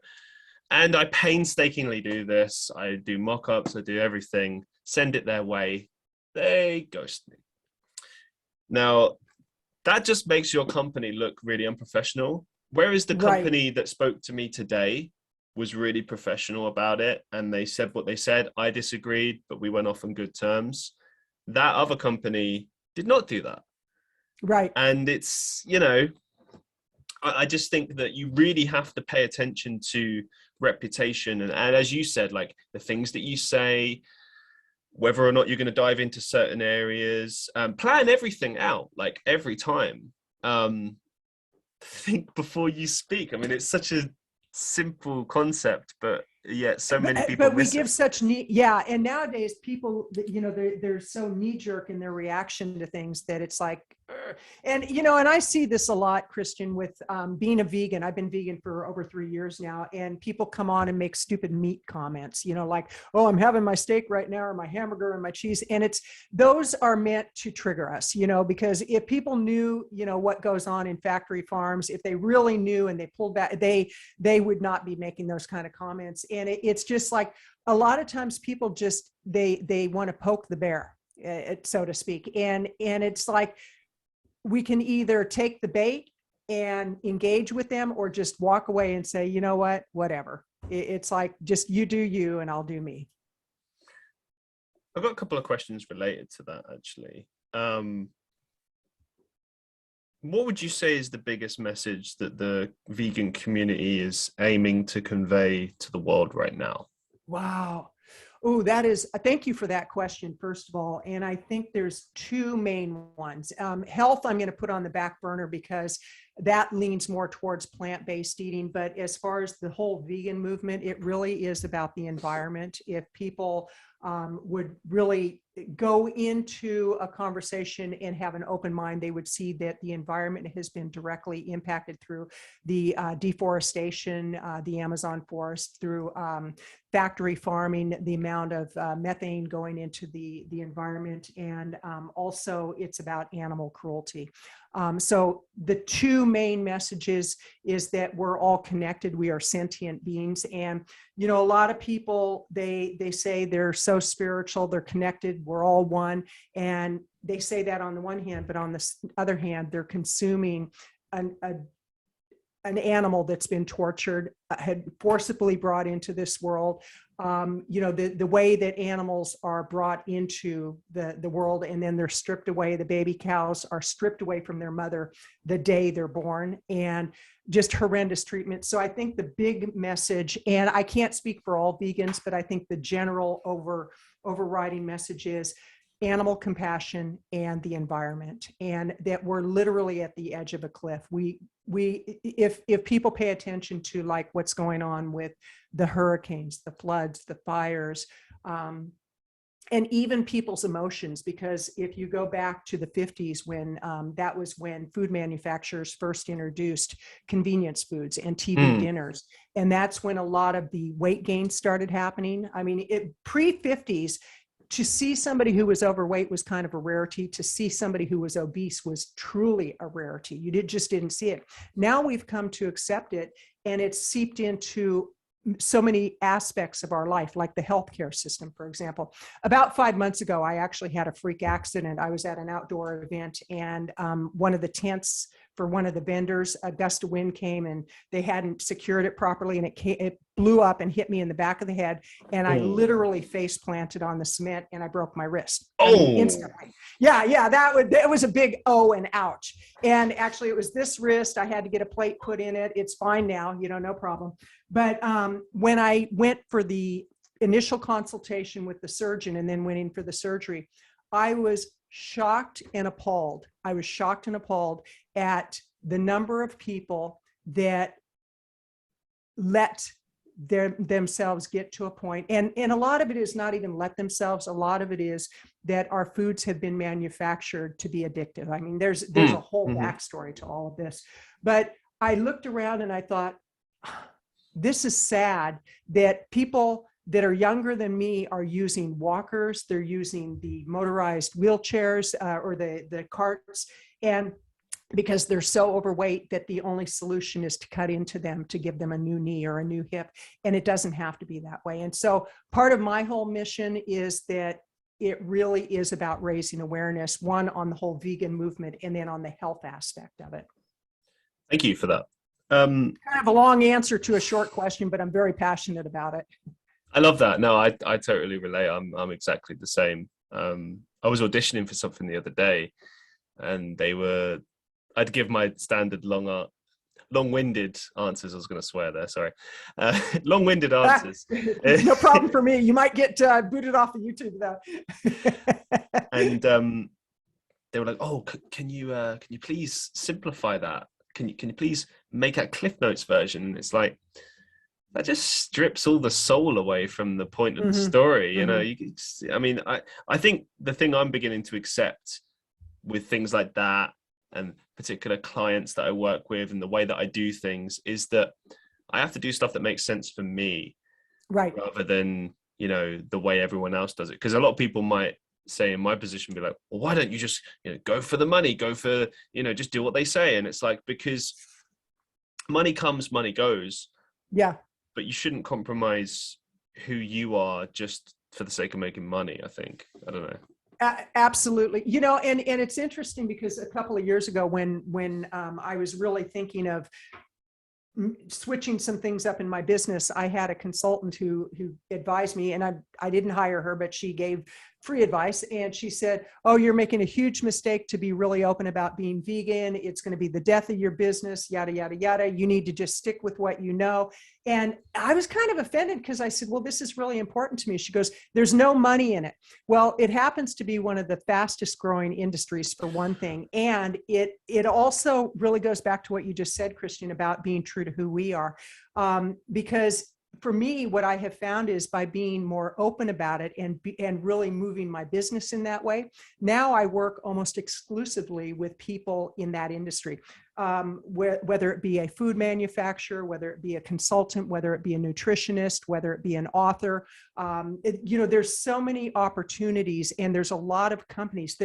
And I painstakingly do this. I do mock-ups, I do everything, send it their way. They ghost me. Now, that just makes your company look really unprofessional. Whereas the company that spoke to me today was really professional about it, and they said what they said. I disagreed, but we went off on good terms. That other company did not do that. Right. And it's, I just think that you really have to pay attention to reputation. And as you said, like, the things that you say, whether or not you're going to dive into certain areas, plan everything out, like, every time. Think before you speak. I mean, it's such a simple concept, but yet so many people but we give such and nowadays people, they're so knee-jerk in their reaction to things that it's like, and I see this a lot, Christian, with being a vegan. I've been vegan for over 3 years now, and people come on and make stupid meat comments, like, oh, I'm having my steak right now, or my hamburger and my cheese, and those are meant to trigger us, because if people knew, what goes on in factory farms, if they really knew and they pulled back, they would not be making those kind of comments. And it's just like, a lot of times people just, they want to poke the bear, so to speak. And it's like, we can either take the bait and engage with them, or just walk away and say, you know what, whatever. It's like, just you do you and I'll do me. I've got a couple of questions related to that, actually. What would you say is the biggest message that the vegan community is aiming to convey to the world right now? Wow. Oh, thank you for that question, first of all. And I think there's two main ones. Health, I'm going to put on the back burner, because that leans more towards plant-based eating. But as far as the whole vegan movement, it really is about the environment. If people would really go into a conversation and have an open mind, they would see that the environment has been directly impacted through the deforestation, the Amazon forest, through factory farming, the amount of methane going into the environment, and also it's about animal cruelty. So the two main messages is that we're all connected. We are sentient beings. And, a lot of people, they say they're so spiritual, they're connected, we're all one. And they say that on the one hand, but on the other hand, they're consuming an animal that's been tortured, had forcibly brought into this world, the way that animals are brought into the world, and then they're stripped away. The baby cows are stripped away from their mother the day they're born, and just horrendous treatment. So I think the big message, and I can't speak for all vegans, but I think the general overriding message is animal compassion and the environment, and that we're literally at the edge of a cliff. If people pay attention to like what's going on with the hurricanes, the floods, the fires, and even people's emotions, because if you go back to the 50s, when that was when food manufacturers first introduced convenience foods and TV dinners, and that's when a lot of the weight gain started happening. I mean, pre-50s, to see somebody who was overweight was kind of a rarity. To see somebody who was obese was truly a rarity. You just didn't see it. Now we've come to accept it, and it's seeped into so many aspects of our life, like the healthcare system, for example. About 5 months ago, I actually had a freak accident. I was at an outdoor event, and one of the tents for one of the vendors, a gust of wind came, and they hadn't secured it properly, and it blew up and hit me in the back of the head, and I literally face planted on the cement, and I broke my wrist. I mean, instantly. Yeah, that was a big oh and ouch. And actually, it was this wrist. I had to get a plate put in it. It's fine now, no problem. But when I went for the initial consultation with the surgeon and then went in for the surgery, I was shocked and appalled. I was shocked and appalled at the number of people that let themselves get to a point. And a lot of it is not even let themselves. A lot of it is that our foods have been manufactured to be addictive. I mean, there's a whole backstory to all of this. But I looked around and I thought, this is sad that people that are younger than me are using walkers, they're using the motorized wheelchairs or the carts, and because they're so overweight that the only solution is to cut into them to give them a new knee or a new hip, and it doesn't have to be that way. And so part of my whole mission is that it really is about raising awareness, one, on the whole vegan movement, and then on the health aspect of it. Thank you for that. Kind of a long answer to a short question, but I'm very passionate about it. I love that. No, I totally relate. I'm exactly the same. I was auditioning for something the other day, and I'd give my standard long-winded answers. I was going to swear there. Sorry. Long-winded answers. No problem for me. You might get booted off of YouTube though. And they were like, "Oh, can you please simplify that? Can you please make a Cliff Notes version?" And it's like, that just strips all the soul away from the point of the story. I think the thing I'm beginning to accept with things like that and particular clients that I work with and the way that I do things is that I have to do stuff that makes sense for me, right? Rather than, the way everyone else does it. Because a lot of people might say in my position, be like, well, why don't you just, go for the money, go for, just do what they say. And it's like, because money comes, money goes. Yeah. But you shouldn't compromise who you are just for the sake of making money, I think. I don't know. Absolutely. And it's interesting because a couple of years ago when I was really thinking of switching some things up in my business, I had a consultant who advised me, and I didn't hire her, but she gave free advice. And she said, "Oh, you're making a huge mistake to be really open about being vegan. It's going to be the death of your business, yada, yada, yada. You need to just stick with what you know." And I was kind of offended because I said, "Well, this is really important to me." She goes, "There's no money in it." Well, it happens to be one of the fastest growing industries, for one thing. And it also really goes back to what you just said, Christian, about being true to who we are. Because for me, what I have found is by being more open about it and really moving my business in that way, now I work almost exclusively with people in that industry, whether it be a food manufacturer, whether it be a consultant, whether it be a nutritionist, whether it be an author. There's so many opportunities, and there's a lot of companies.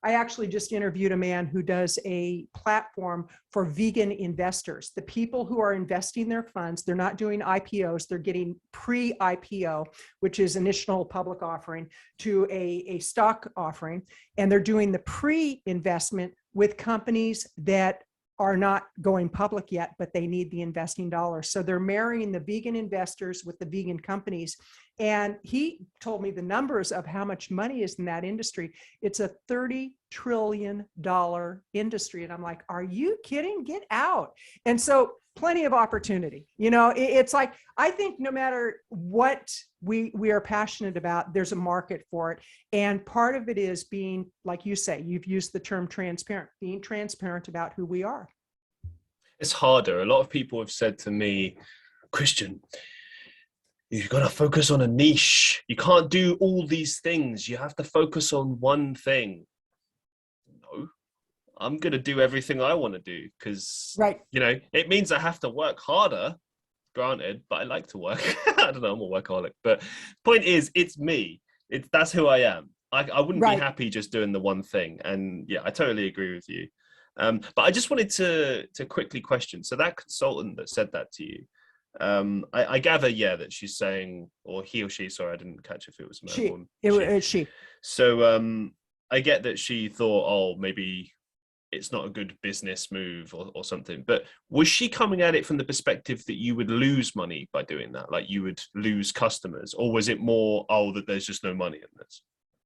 I actually just interviewed a man who does a platform for vegan investors. The people who are investing their funds, they're not doing IPOs, they're getting pre-IPO, which is initial public offering, to a stock offering. And they're doing the pre-investment with companies that are not going public yet, but they need the investing dollars. So they're marrying the vegan investors with the vegan companies. And he told me the numbers of how much money is in that industry. It's a $30 trillion industry. And I'm like, are you kidding? Get out. And so plenty of opportunity. It's like, I think no matter what we are passionate about, there's a market for it. And part of it is being, like you say, you've used the term transparent, being transparent about who we are. It's harder. A lot of people have said to me, Christian, you've got to focus on a niche. You can't do all these things. You have to focus on one thing. No, I'm going to do everything I want to do because, right. It means I have to work harder, granted, but I like to work. I don't know, I'm a workaholic. But point is, it's me. That's who I am. I wouldn't be happy just doing the one thing. And yeah, I totally agree with you. But I just wanted to quickly question. So that consultant that said that to you, I gather, that she's saying, or he or she, sorry, I didn't catch if it was she. It was she. So I get that she thought, oh, maybe it's not a good business move or something. But was she coming at it from the perspective that you would lose money by doing that? Like you would lose customers? Or was it more, that there's just no money in this?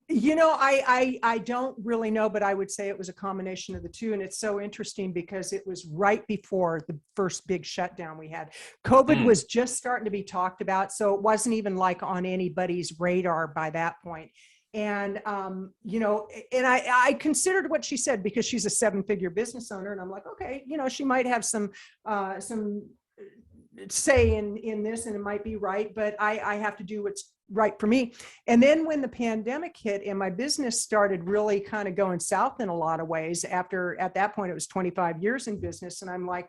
I don't really know, but I would say it was a combination of the two. And it's so interesting because it was right before the first big shutdown we had. COVID was just starting to be talked about. So it wasn't even like on anybody's radar by that point. And, and I considered what she said because she's a 7-figure business owner. And I'm like, okay, she might have some say in this and it might be right, but I have to do what's right for me. And then when the pandemic hit and my business started really kind of going south in a lot of ways, at that point, it was 25 years in business. And I'm like,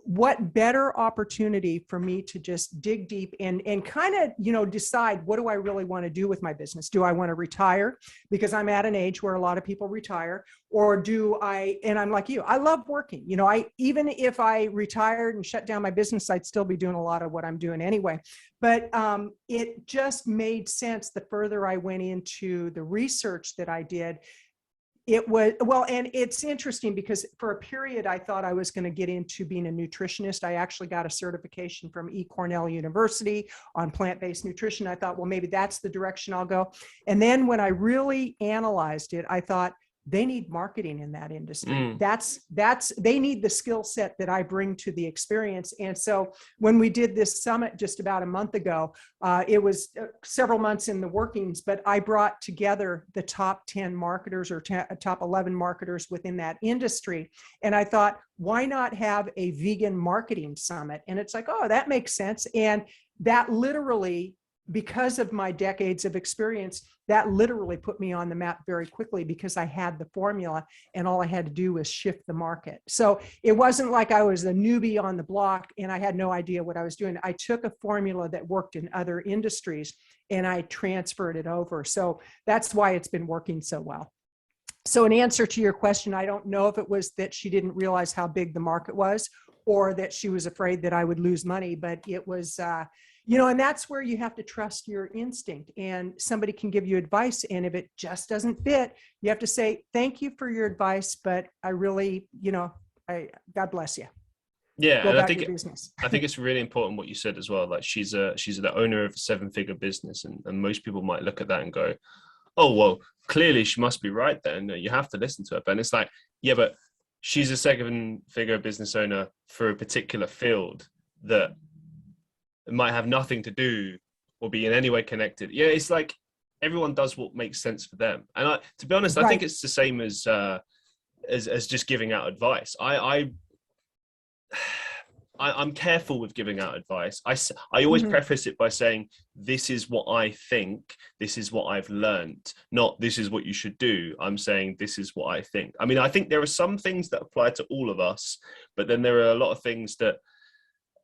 what better opportunity for me to just dig deep and kind of, decide what do I really want to do with my business? Do I want to retire? Because I'm at an age where a lot of people retire, or and I'm like you, I love working. Even if I retired and shut down my business, I'd still be doing a lot of what I'm doing anyway. But it just made sense the further I went into the research that I did. It was, and it's interesting because for a period, I thought I was going to get into being a nutritionist. I actually got a certification from Cornell University on plant-based nutrition. I thought, well, maybe that's the direction I'll go. And then when I really analyzed it, I thought, they need marketing in that industry. They need the skill set that I bring to the experience. And so when we did this summit just about a month ago, it was several months in the workings, but I brought together the top 10 marketers or top 11 marketers within that industry. And I thought, why not have a vegan marketing summit? And it's like, oh, that makes sense. And that literally, because of my decades of experience, that literally put me on the map very quickly because I had the formula and all I had to do was shift the market. So it wasn't like I was a newbie on the block and I had no idea what I was doing. I took a formula that worked in other industries and I transferred it over. So that's why it's been working so well. So in answer to your question, I don't know if it was that she didn't realize how big the market was or that she was afraid that I would lose money, but it was, and that's where you have to trust your instinct, and somebody can give you advice. And if it just doesn't fit, you have to say, thank you for your advice, but I really, God bless you. Yeah. And I think it's really important what you said as well. Like she's the owner of a 7-figure business. And most people might look at that and go, oh, well, clearly she must be right then. You have to listen to her. And it's like, yeah, but she's a 7-figure business owner for a particular field that it might have nothing to do or be in any way connected. Yeah, it's like everyone does what makes sense for them. And to be honest, I think it's the same as just giving out advice. I'm careful with giving out advice. I always preface it by saying, this is what I think, this is what I've learned, not this is what you should do. I'm saying this is what I think. I mean, I think there are some things that apply to all of us, but then there are a lot of things that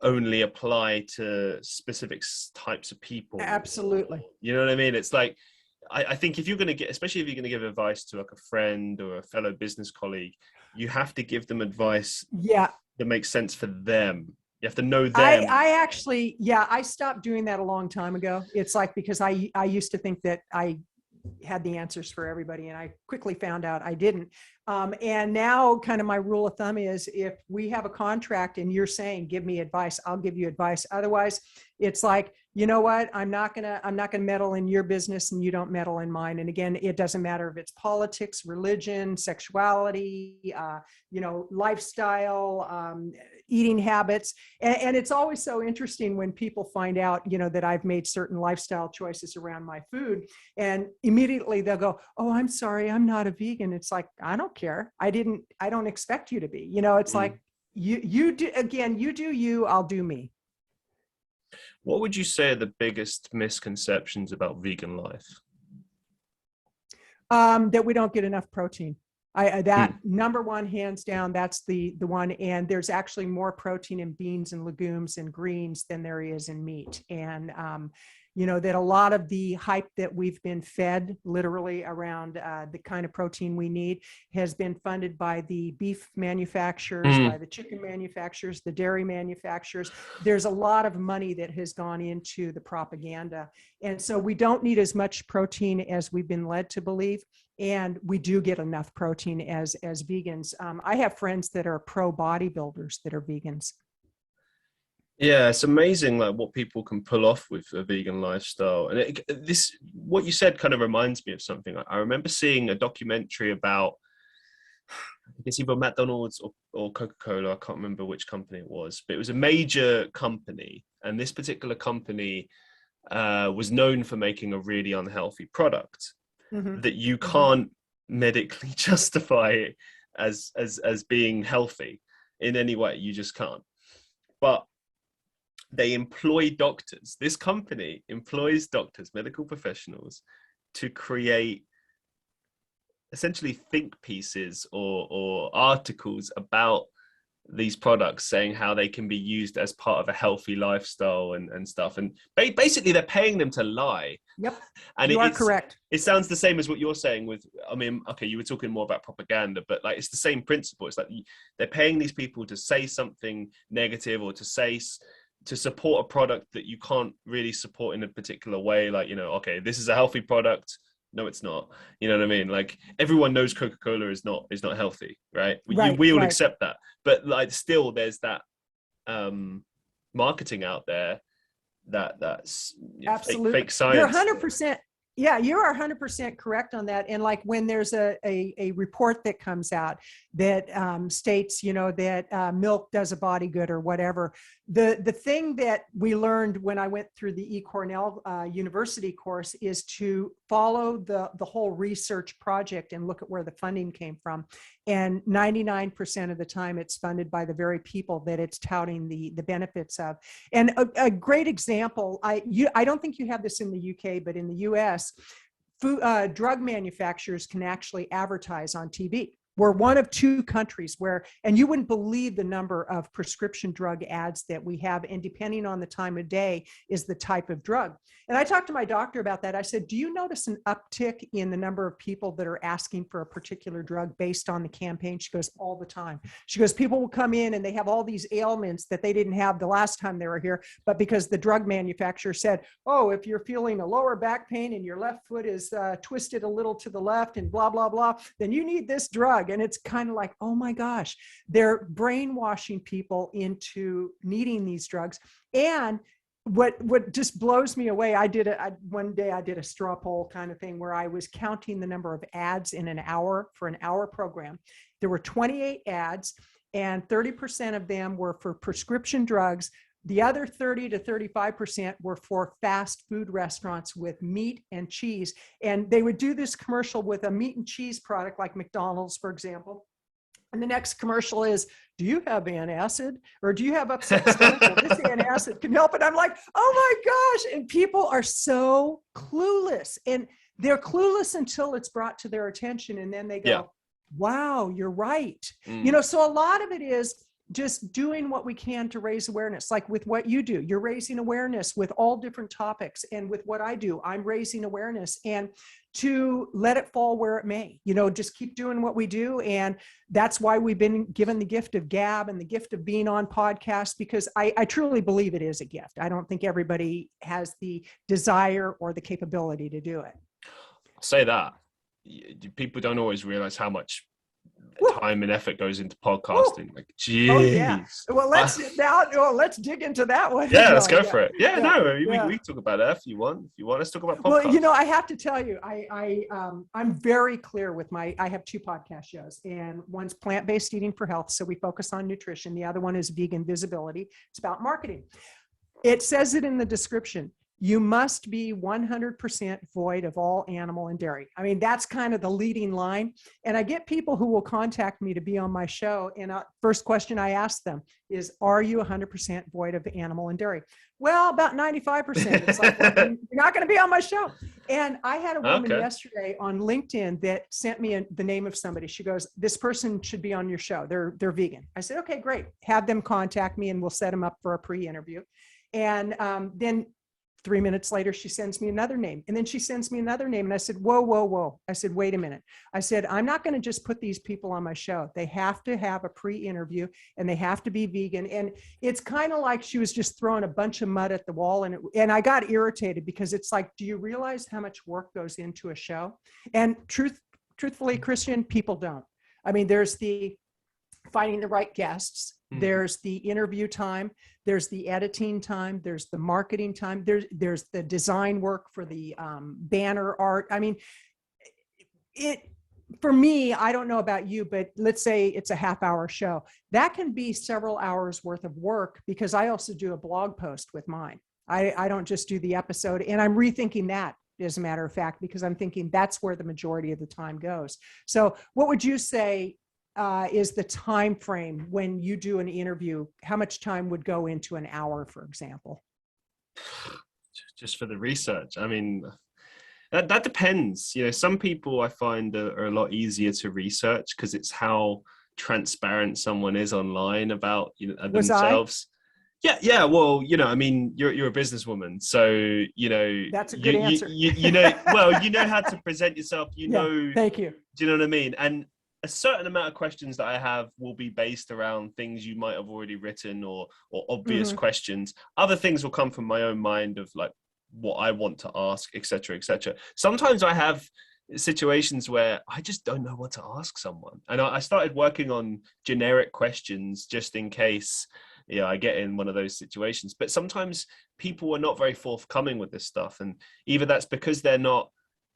only apply to specific types of people. Absolutely. You know what I mean? It's like, I think if you're going to especially if you're going to give advice to like a friend or a fellow business colleague, you have to give them advice that makes sense for them. You have to know them. I actually, I stopped doing that a long time ago. It's like, because I used to think that had the answers for everybody. And I quickly found out I didn't. And now kind of my rule of thumb is if we have a contract and you're saying, give me advice, I'll give you advice. Otherwise, it's like, you know what, I'm not gonna meddle in your business and you don't meddle in mine. And again, it doesn't matter if it's politics, religion, sexuality, lifestyle, eating habits. And it's always so interesting when people find out, that I've made certain lifestyle choices around my food, and immediately they'll go, oh, I'm sorry, I'm not a vegan. It's like, I don't care. I don't expect you to be, it's like, you do, again, you do you, I'll do me. What would you say are the biggest misconceptions about vegan life? That we don't get enough protein. Number one, hands down, that's the one. And there's actually more protein in beans and legumes and greens than there is in meat. And, that a lot of the hype that we've been fed literally around the kind of protein we need has been funded by the beef manufacturers, by the chicken manufacturers, the dairy manufacturers. There's a lot of money that has gone into the propaganda. And so we don't need as much protein as we've been led to believe. And we do get enough protein as vegans. I have friends that are pro bodybuilders that are vegans. Yeah, it's amazing like what people can pull off with a vegan lifestyle. And what you said kind of reminds me of something. I remember seeing a documentary about, I guess either McDonald's or Coca-Cola. I can't remember which company it was, but it was a major company. And this particular company was known for making a really unhealthy product that you can't medically justify as being healthy in any way. You just can't. But they employ doctors. This company employs doctors, medical professionals, to create essentially think pieces or articles about these products, saying how they can be used as part of a healthy lifestyle and stuff. And basically they're paying them to lie. Yep. And you are correct. It sounds the same as what you're saying with, okay, you were talking more about propaganda, but like, it's the same principle. It's like they're paying these people to say something negative or to support a product that you can't really support in a particular way. Like, okay, this is a healthy product. No, it's not. You know what I mean? Like, everyone knows Coca-Cola is not healthy, right? We all accept that. But like, still there's that marketing out there that's absolutely fake science. You're 100%. Yeah, you are 100% correct on that. And like when there's a report that comes out that states, that milk does a body good or whatever, the thing that we learned when I went through the Cornell University course is to follow the whole research project and look at where the funding came from. And 99% of the time it's funded by the very people that it's touting the benefits of. And a great example, I don't think you have this in the UK, but in the US, drug manufacturers can actually advertise on TV. We're one of two countries where, and you wouldn't believe the number of prescription drug ads that we have, and depending on the time of day is the type of drug. And I talked to my doctor about that. I said, do you notice an uptick in the number of people that are asking for a particular drug based on the campaign? She goes, all the time. She goes, people will come in and they have all these ailments that they didn't have the last time they were here, but because the drug manufacturer said, oh, if you're feeling a lower back pain and your left foot is twisted a little to the left and blah, blah, blah, then you need this drug. And it's kind of like, oh my gosh, they're brainwashing people into needing these drugs. And what just blows me away, one day I did a straw poll kind of thing where I was counting the number of ads in an hour for an hour program. There were 28 ads and 30% of them were for prescription drugs. The other 30 to 35% were for fast food restaurants with meat and cheese. And they would do this commercial with a meat and cheese product like McDonald's, for example. And the next commercial is, do you have antacid or do you have upset stomach? Well, this antacid can help. And I'm like, oh my gosh. And people are so clueless, and they're clueless until it's brought to their attention. And then they go, wow, you're right. So a lot of it is just doing what we can to raise awareness. Like with what you do, you're raising awareness with all different topics. And with what I do, I'm raising awareness, and to let it fall where it may, just keep doing what we do. And that's why we've been given the gift of gab and the gift of being on podcasts, because I truly believe it is a gift. I don't think everybody has the desire or the capability to do it. say that people don't always realize how much time and effort goes into podcasting. Like, geez. Oh yeah. Well, let's dig into that one. Yeah, let's go for it. Yeah, no, we talk about that if you want. Let's talk about podcasts. Well, I have to tell you, I'm very clear with I have 2 podcast shows, and one's plant-based eating for health, so we focus on nutrition. The other one is vegan visibility. It's about marketing. It says it in the description. You must be 100% void of all animal and dairy. I mean, that's kind of the leading line. And I get people who will contact me to be on my show. And first question I ask them is, are you 100% void of animal and dairy? Well, about 95%. It's like, well, you're not going to be on my show. And I had a woman yesterday on LinkedIn that sent me the name of somebody. She goes, this person should be on your show. They're vegan. I said, okay, great. Have them contact me and we'll set them up for a pre-interview. And then 3 minutes later, she sends me another name. And then she sends me another name. And I said, whoa. I said, wait a minute. I said, I'm not going to just put these people on my show. They have to have a pre-interview and they have to be vegan. And it's kind of like she was just throwing a bunch of mud at the wall. And I got irritated because it's like, do you realize how much work goes into a show? And truthfully, Christian, people don't. I mean, there's the finding the right guests. There's the interview time. There's the editing time. There's the marketing time. There's the design work for the banner art. I mean, for me, I don't know about you, but let's say it's a half-hour show. That can be several hours worth of work because I also do a blog post with mine. I don't just do the episode, and I'm rethinking that, as a matter of fact, because I'm thinking that's where the majority of the time goes. So what would you say is the time frame when you do an interview? How much time would go into an hour, for example? Just for the research. I mean, that depends. Some people I find are a lot easier to research because it's how transparent someone is online about themselves. Yeah. Well, I mean, you're a businesswoman, so that's a good answer. Well, you know how to present yourself. Thank you. Do you know what I mean? And a certain amount of questions that I have will be based around things you might have already written or obvious questions. Other things will come from my own mind of like what I want to ask, et cetera, et cetera. Sometimes I have situations where I just don't know what to ask someone. And I started working on generic questions just in case I get in one of those situations. But sometimes people are not very forthcoming with this stuff. And either that's because they're not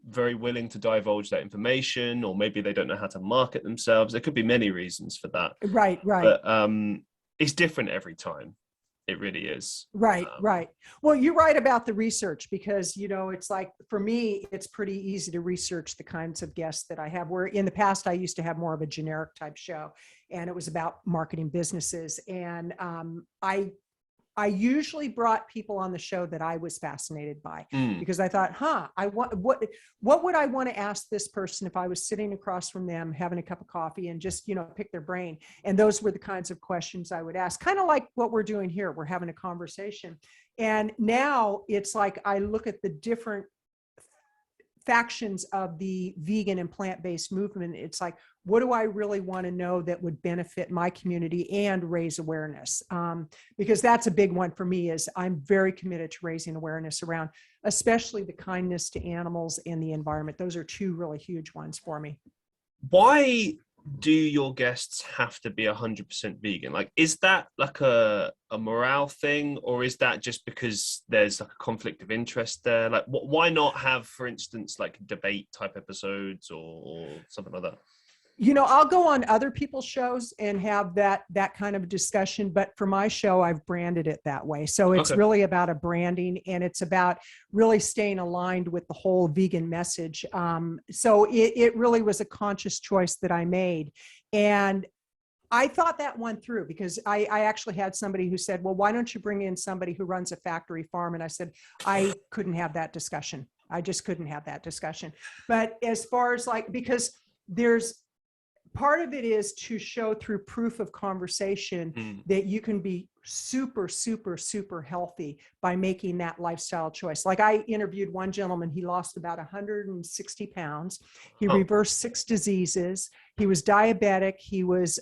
very willing to divulge that information, or maybe they don't know how to market themselves. There could be many reasons for that. Right. But it's different every time. It really is. Right. Well, you're right about the research because, it's like, for me, it's pretty easy to research the kinds of guests that I have, where in the past, I used to have more of a generic type show, and it was about marketing businesses. And I usually brought people on the show that I was fascinated by because I thought, what would I want to ask this person if I was sitting across from them, having a cup of coffee and just, pick their brain. And those were the kinds of questions I would ask, kind of like what we're doing here. We're having a conversation. And now it's like, I look at the different factions of the vegan and plant-based movement. It's like, what do I really want to know that would benefit my community and raise awareness? Because that's a big one for me. Is I'm very committed to raising awareness around, especially the kindness to animals and the environment. Those are 2 really huge ones for me. Why do your guests have to be 100% vegan? Like, is that like a morale thing, or is that just because there's like a conflict of interest there? Like, why not have, for instance, like debate type episodes or something like that? I'll go on other people's shows and have that kind of discussion, but for my show, I've branded it that way. So it's really about a branding, and it's about really staying aligned with the whole vegan message. So it really was a conscious choice that I made. And I thought that one through because I actually had somebody who said, well, why don't you bring in somebody who runs a factory farm? And I said, I couldn't have that discussion. I just couldn't have that discussion. But as far as because there's, part of it is to show through proof of conversation that you can be super, super, super healthy by making that lifestyle choice. Like, I interviewed one gentleman, he lost about 160 pounds. He reversed 6 diseases. He was diabetic. He was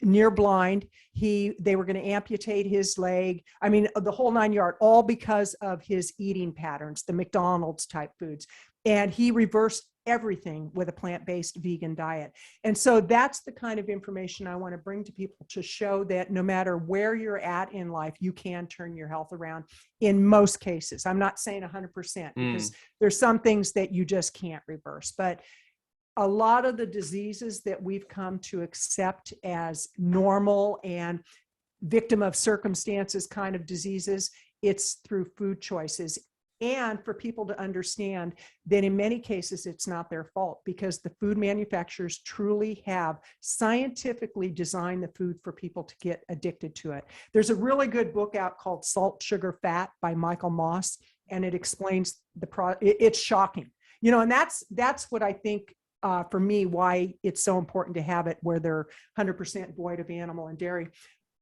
near blind. They were going to amputate his leg. I mean, the whole 9 yards, all because of his eating patterns, the McDonald's type foods. And he reversed everything with a plant-based vegan diet. And so that's the kind of information I want to bring to people, to show that no matter where you're at in life, you can turn your health around in most cases. I'm not saying 100%, because there's some things that you just can't reverse, but a lot of the diseases that we've come to accept as normal and victim of circumstances kind of diseases, it's through food choices. And for people to understand that in many cases, it's not their fault, because the food manufacturers truly have scientifically designed the food for people to get addicted to it. There's a really good book out called Salt, Sugar, Fat by Michael Moss, and it explains it's shocking, and that's what I think, for me, why it's so important to have it where they're 100% void of animal and dairy.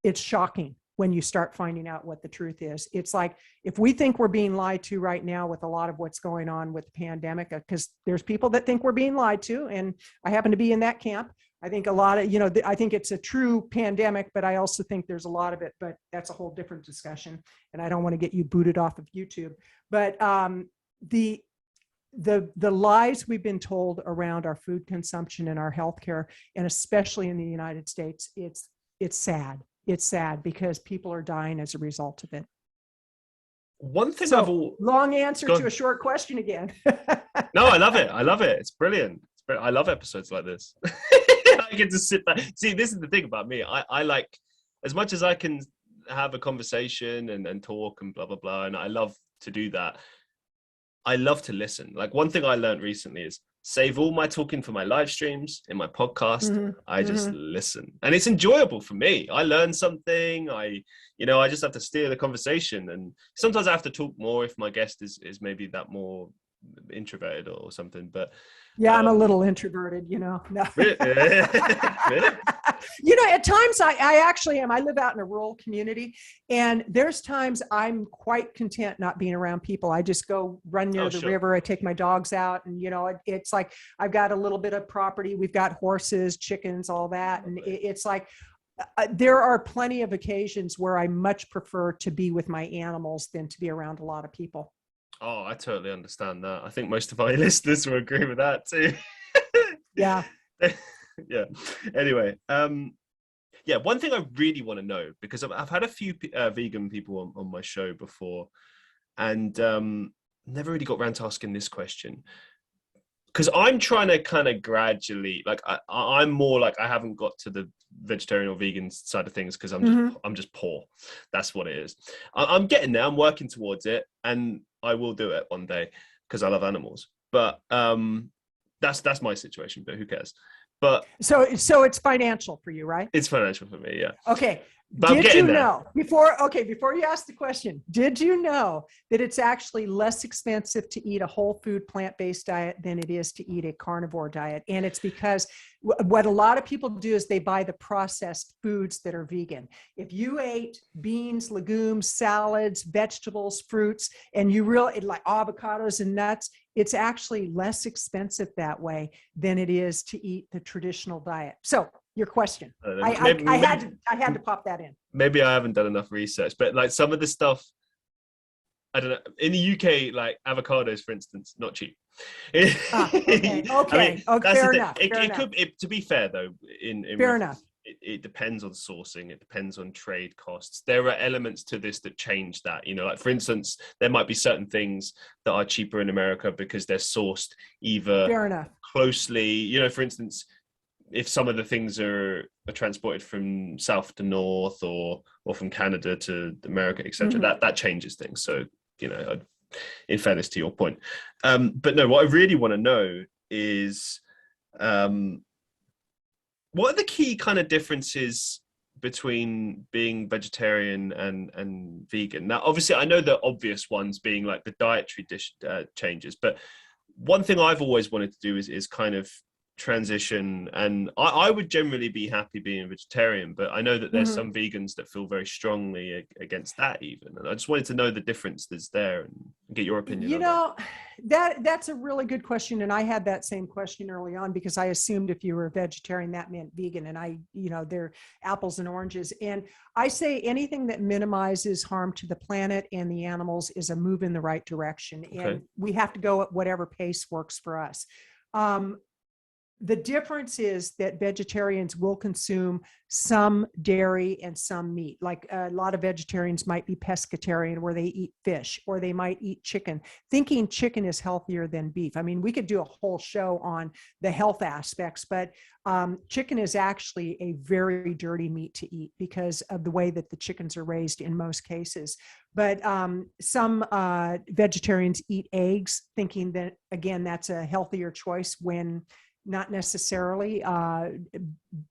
It's shocking when you start finding out what the truth is. It's like, if we think we're being lied to right now with a lot of what's going on with the pandemic, because there's people that think we're being lied to, and I happen to be in that camp. I think a lot of, I think it's a true pandemic, but I also think there's a lot of it, but that's a whole different discussion. And I don't want to get you booted off of YouTube, but the lies we've been told around our food consumption and our healthcare, and especially in the United States, it's sad. It's sad because people are dying as a result of it. One thing long answer to a short question again. No, I love it. I love it. It's brilliant. I love episodes like this. I get to sit back. See, this is the thing about me. I like, as much as I can have a conversation and talk and blah, blah, blah, and I love to do that, I love to listen. Like, one thing I learned recently is save all my talking for my live streams in my podcast. I just listen, and it's enjoyable for me. I learn something. I just have to steer the conversation, and sometimes I have to talk more if my guest is maybe that more introverted or something. But yeah, I'm a little introverted, No. Really? At times I actually am. I live out in a rural community, and there's times I'm quite content not being around people. I just go run near the river. I take my dogs out, and it's like, I've got a little bit of property. We've got horses, chickens, all that. And it's like, there are plenty of occasions where I much prefer to be with my animals than to be around a lot of people. Oh, I totally understand that. I think most of my listeners will agree with that too. Yeah. Yeah. Anyway, one thing I really want to know, because I've had a few vegan people on my show before, and never really got around to asking this question, because I'm trying to kind of gradually, like, I'm more like, I haven't got to the vegetarian or vegan side of things because I'm just poor. That's what it is. I'm getting there. I'm working towards it, and I will do it one day because I love animals. But that's my situation. But who cares? But so it's financial for you, right? It's financial for me, yeah. Okay. But did you know before you ask the question, did you know that it's actually less expensive to eat a whole food plant-based diet than it is to eat a carnivore diet? And it's because what a lot of people do is they buy the processed foods that are vegan. If you ate beans, legumes, salads, vegetables, fruits, and you really like avocados and nuts, it's actually less expensive that way than it is to eat the traditional diet. So your question, I had to pop that in. Maybe I haven't done enough research, but like some of the stuff, I don't know. In the UK, like avocados, for instance, not cheap. Okay. Fair enough. To be fair though, fair enough. It depends on sourcing. It depends on trade costs. There are elements to this that change that. Like, for instance, there might be certain things that are cheaper in America because they're sourced either fair enough closely. For instance, if some of the things are transported from south to north or from Canada to America, etc., that changes things. So, in fairness to your point. But no, what I really want to know is, what are the key kind of differences between being vegetarian and vegan? Now, obviously, I know the obvious ones being like the dietary changes, but one thing I've always wanted to do is kind of transition, and I would generally be happy being a vegetarian, but I know that there's Mhm. some vegans that feel very strongly against that even, and I just wanted to know the difference that's there and get your opinion You on that. know, that's a really good question. And I had that same question early on because I assumed if you were a vegetarian, that meant vegan. And they're apples and oranges. And I say anything that minimizes harm to the planet and the animals is a move in the right direction. Okay. And we have to go at whatever pace works for us. The difference is that vegetarians will consume some dairy and some meat. Like a lot of vegetarians might be pescatarian, where they eat fish, or they might eat chicken, thinking chicken is healthier than beef. I mean, we could do a whole show on the health aspects, but chicken is actually a very dirty meat to eat because of the way that the chickens are raised in most cases. But some vegetarians eat eggs, thinking that, again, that's a healthier choice, when not necessarily,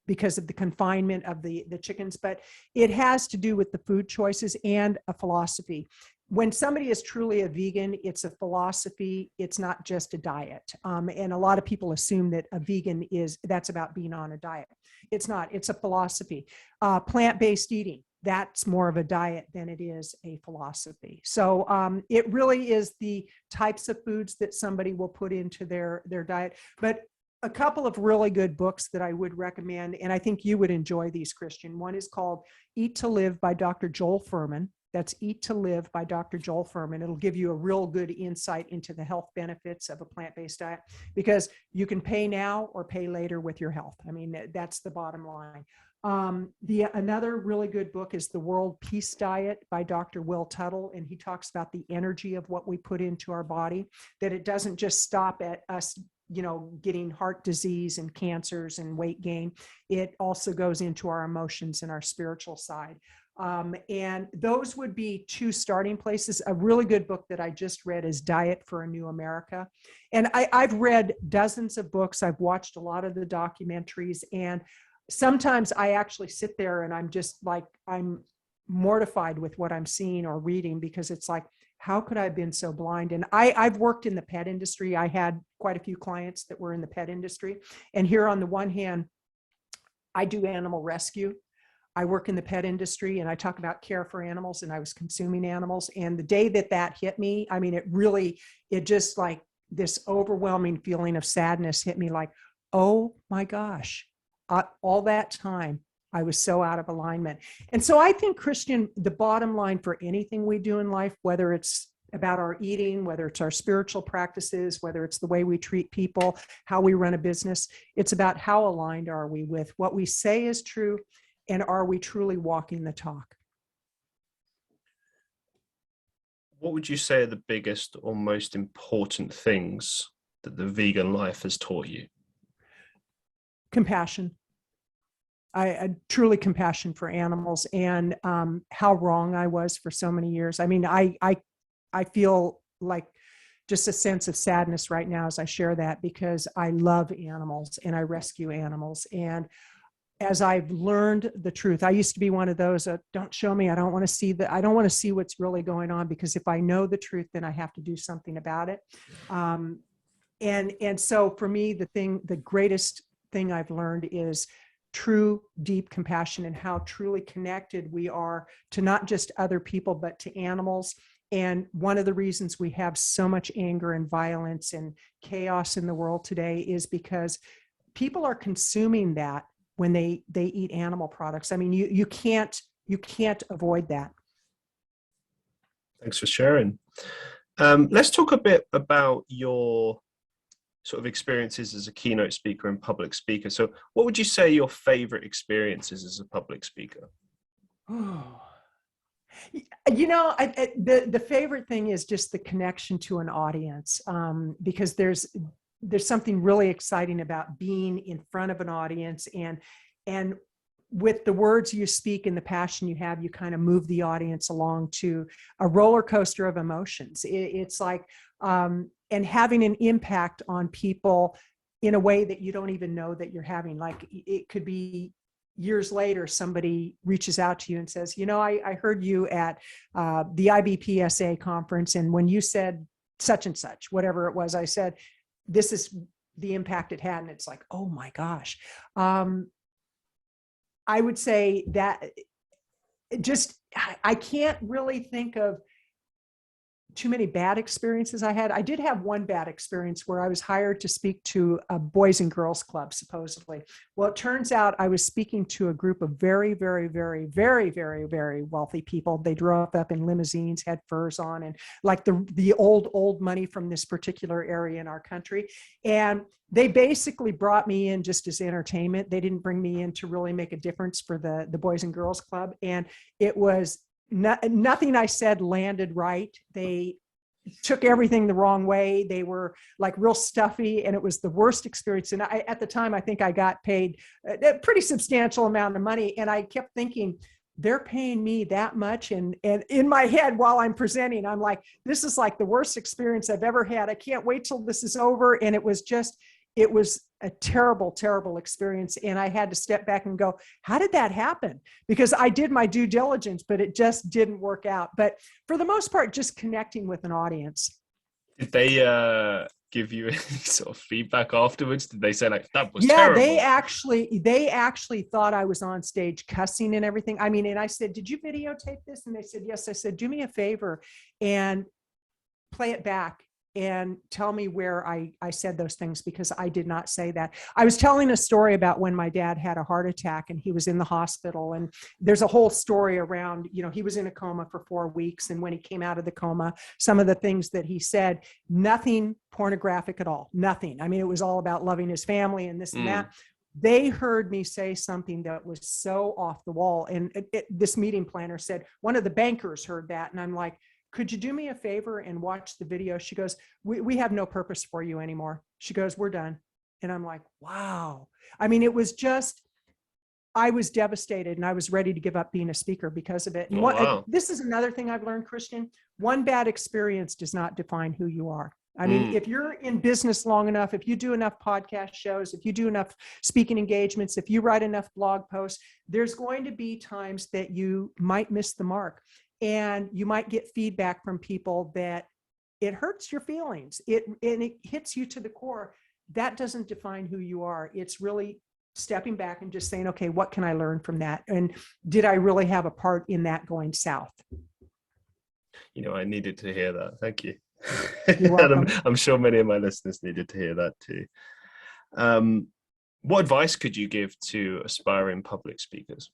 because of the confinement of the chickens, but it has to do with the food choices and a philosophy. When somebody is truly a vegan, it's a philosophy. It's not just a diet. And a lot of people assume that a vegan that's about being on a diet. It's not. It's a philosophy. Plant-based eating, that's more of a diet than it is a philosophy. So it really is the types of foods that somebody will put into their diet. But a couple of really good books that I would recommend, and I think you would enjoy these, Christian. One is called Eat to Live by Dr. Joel Fuhrman. That's Eat to Live by Dr. Joel Fuhrman. It'll give you a real good insight into the health benefits of a plant-based diet, because you can pay now or pay later with your health. I mean, that's the bottom line. Another really good book is The World Peace Diet by Dr. Will Tuttle, and he talks about the energy of what we put into our body, that it doesn't just stop at us getting heart disease and cancers and weight gain. It also goes into our emotions and our spiritual side. And those would be two starting places. A really good book that I just read is Diet for a New America. And I've read dozens of books. I've watched a lot of the documentaries, and sometimes I actually sit there and I'm just like, I'm mortified with what I'm seeing or reading, because it's like, how could I have been so blind? And I've worked in the pet industry. I had quite a few clients that were in the pet industry. And here, on the one hand, I do animal rescue. I work in the pet industry, and I talk about care for animals, and I was consuming animals. And the day that hit me, I mean, it just like this overwhelming feeling of sadness hit me, like, oh my gosh, all that time I was so out of alignment. And so I think, Christian, the bottom line for anything we do in life, whether it's about our eating, whether it's our spiritual practices, whether it's the way we treat people, how we run a business, it's about how aligned are we with what we say is true, and are we truly walking the talk? What would you say are the biggest or most important things that the vegan life has taught you? Compassion. I truly compassion for animals, and how wrong I was for so many years. I mean, I feel like just a sense of sadness right now as I share that, because I love animals and I rescue animals. And as I've learned the truth, I used to be one of those, don't show me. I don't want to see I don't want to see what's really going on, because if I know the truth, then I have to do something about it. And so for me, the greatest thing I've learned is true, deep compassion, and how truly connected we are to not just other people, but to animals. And one of the reasons we have so much anger and violence and chaos in the world today is because people are consuming that when they eat animal products. I mean, you can't avoid that. Thanks for sharing. Let's talk a bit about your sort of experiences as a keynote speaker and public speaker. So what would you say your favorite experiences as a public speaker? The favorite thing is just the connection to an audience, because there's something really exciting about being in front of an audience, and with the words you speak and the passion you have, you kind of move the audience along to a roller coaster of emotions. It's like, and having an impact on people in a way that you don't even know that you're having. Like, it could be years later, somebody reaches out to you and says, I heard you at the IBPSA conference, and when you said such and such, whatever it was, I said, this is the impact it had. And it's like, oh my gosh. I would say that I can't really think of too many bad experiences I had. I did have one bad experience where I was hired to speak to a boys and girls club, supposedly. Well, it turns out I was speaking to a group of very, very, very, very, very, very wealthy people. They drove up in limousines, had furs on, and like the old money from this particular area in our country. And they basically brought me in just as entertainment. They didn't bring me in to really make a difference for the boys and girls club. And it was nothing I said landed right. They took everything the wrong way. They were like real stuffy, and it was the worst experience. And at the time, I think I got paid a pretty substantial amount of money. And I kept thinking, they're paying me that much. And in my head, while I'm presenting, I'm like, this is like the worst experience I've ever had. I can't wait till this is over. And it was a terrible, terrible experience. And I had to step back and go, how did that happen? Because I did my due diligence, but it just didn't work out. But for the most part, just connecting with an audience. Did they give you any sort of feedback afterwards? Did they say like, that was terrible? They actually thought I was on stage cussing and everything. I mean, and I said, did you videotape this? And they said, yes. I said, do me a favor and play it back and tell me where I said those things, because I did not say that. I was telling a story about when my dad had a heart attack and he was in the hospital, and there's a whole story around, he was in a coma for 4 weeks. And when he came out of the coma, some of the things that he said, nothing pornographic at all, nothing. I mean, it was all about loving his family and this and that. They heard me say something that was so off the wall. And this meeting planner said, one of the bankers heard that. And I'm like, could you do me a favor and watch the video? She goes, we have no purpose for you anymore. She goes, we're done. And I'm like, wow. I mean, it was just, I was devastated, and I was ready to give up being a speaker because of it. And wow. This is another thing I've learned, Christian. One bad experience does not define who you are. I mean, if you're in business long enough, if you do enough podcast shows, if you do enough speaking engagements, if you write enough blog posts, there's going to be times that you might miss the mark. And you might get feedback from people that it hurts your feelings. And it hits you to the core. That doesn't define who you are. It's really stepping back and just saying, okay, what can I learn from that? And did I really have a part in that going south? I needed to hear that. Thank you. You're welcome. I'm sure many of my listeners needed to hear that too. What advice could you give to aspiring public speakers?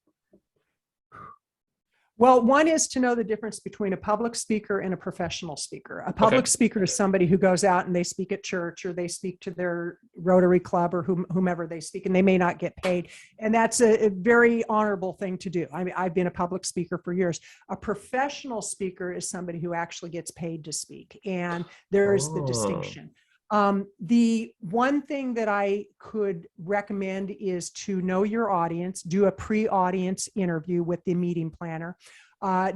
Well, one is to know the difference between a public speaker and a professional speaker. A public speaker is somebody who goes out and they speak at church, or they speak to their Rotary Club, or whomever they speak, and they may not get paid. And that's a very honorable thing to do. I mean, I've been a public speaker for years. A professional speaker is somebody who actually gets paid to speak. And there's the distinction. The one thing that I could recommend is to know your audience, do a pre-audience interview with the meeting planner.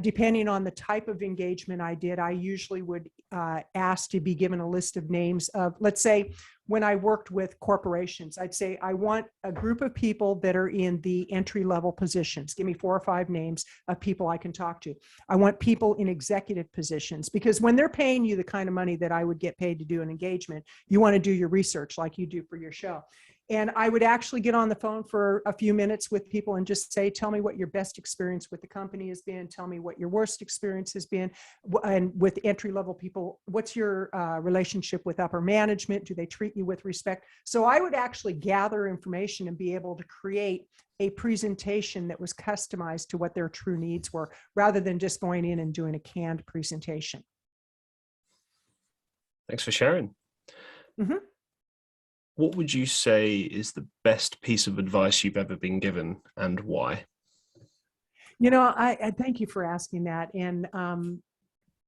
Depending on the type of engagement I did, I usually would ask to be given a list of names of, let's say, when I worked with corporations, I'd say, I want a group of people that are in the entry-level positions. Give me 4 or 5 names of people I can talk to. I want people in executive positions, because when they're paying you the kind of money that I would get paid to do an engagement, you want to do your research like you do for your show. And I would actually get on the phone for a few minutes with people and just say, tell me what your best experience with the company has been. Tell me what your worst experience has been. And with entry-level people, what's your relationship with upper management? Do they treat you with respect? So I would actually gather information and be able to create a presentation that was customized to what their true needs were, rather than just going in and doing a canned presentation. Thanks for sharing. Mm-hmm. What would you say is the best piece of advice you've ever been given, and why? I thank you for asking that. And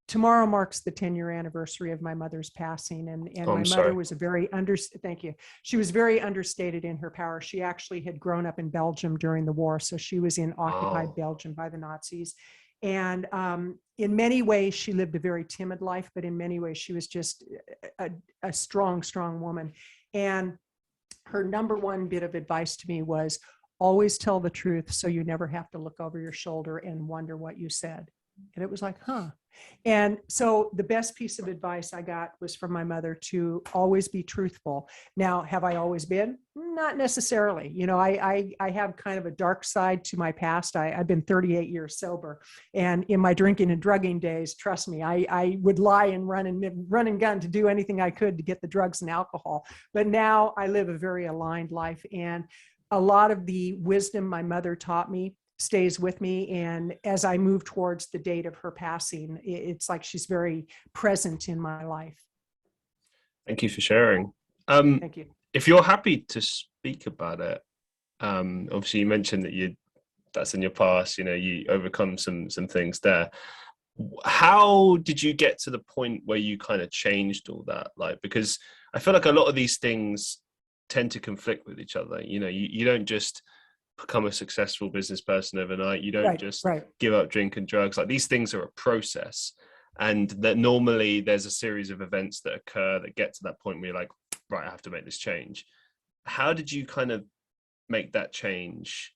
tomorrow marks the 10-year anniversary of my mother's passing. And my mother was thank you. She was very understated in her power. She actually had grown up in Belgium during the war. So she was in occupied Belgium by the Nazis. And in many ways, she lived a very timid life, but in many ways, she was just a strong, strong woman. And her number one bit of advice to me was, always tell the truth so you never have to look over your shoulder and wonder what you said. And it was like, huh. And so the best piece of advice I got was from my mother to always be truthful. Now, have I always been? Not necessarily. You know, I have kind of a dark side to my past. I've been 38 years sober. And in my drinking and drugging days, trust me, I would lie and run and gun to do anything I could to get the drugs and alcohol. But now I live a very aligned life. And a lot of the wisdom my mother taught me stays with me. And as I move towards the date of her passing, it's like she's very present in my life. Thank you for sharing. Thank you. If you're happy to speak about it, obviously you mentioned that that's in your past, you know, you overcome some things there. How did you get to the point where you kind of changed all that? Like, because I feel like a lot of these things tend to conflict with each other. You know, you don't just become a successful business person overnight. You don't just give up drink and drugs. Like, these things are a process, and that normally there's a series of events that occur that get to that point where you're like, right, I have to make this change. How did you kind of make that change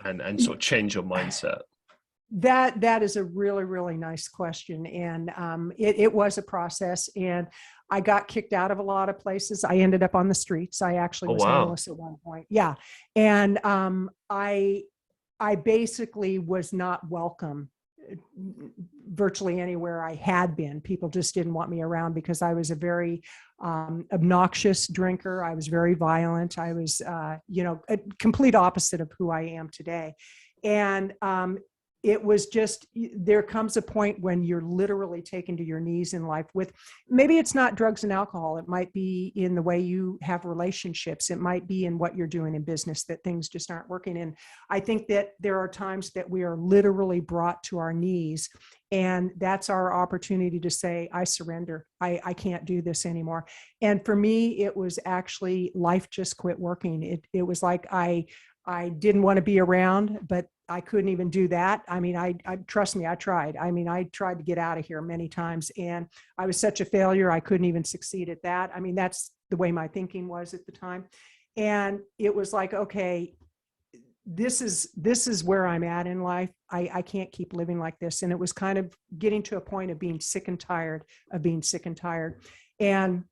and sort of change your mindset? That is a really, really nice question. And it was a process, and I got kicked out of a lot of places. I ended up on the streets. I actually was homeless at one point. Yeah. And I basically was not welcome virtually anywhere I had been. People just didn't want me around because I was a very obnoxious drinker. I was very violent. I was, a complete opposite of who I am today. And it was just, there comes a point when you're literally taken to your knees in life with, maybe it's not drugs and alcohol. It might be in the way you have relationships. It might be in what you're doing in business, that things just aren't working. And I think that there are times that we are literally brought to our knees, and that's our opportunity to say, I surrender. I can't do this anymore. And for me, it was actually, life just quit working. It was like, I didn't want to be around, but I couldn't even do that. I mean, I trust me, I tried. I mean, I tried to get out of here many times, and I was such a failure. I couldn't even succeed at that. I mean, that's the way my thinking was at the time. And it was like, okay, this is where I'm at in life. I can't keep living like this. And it was kind of getting to a point of being sick and tired of being sick and tired. And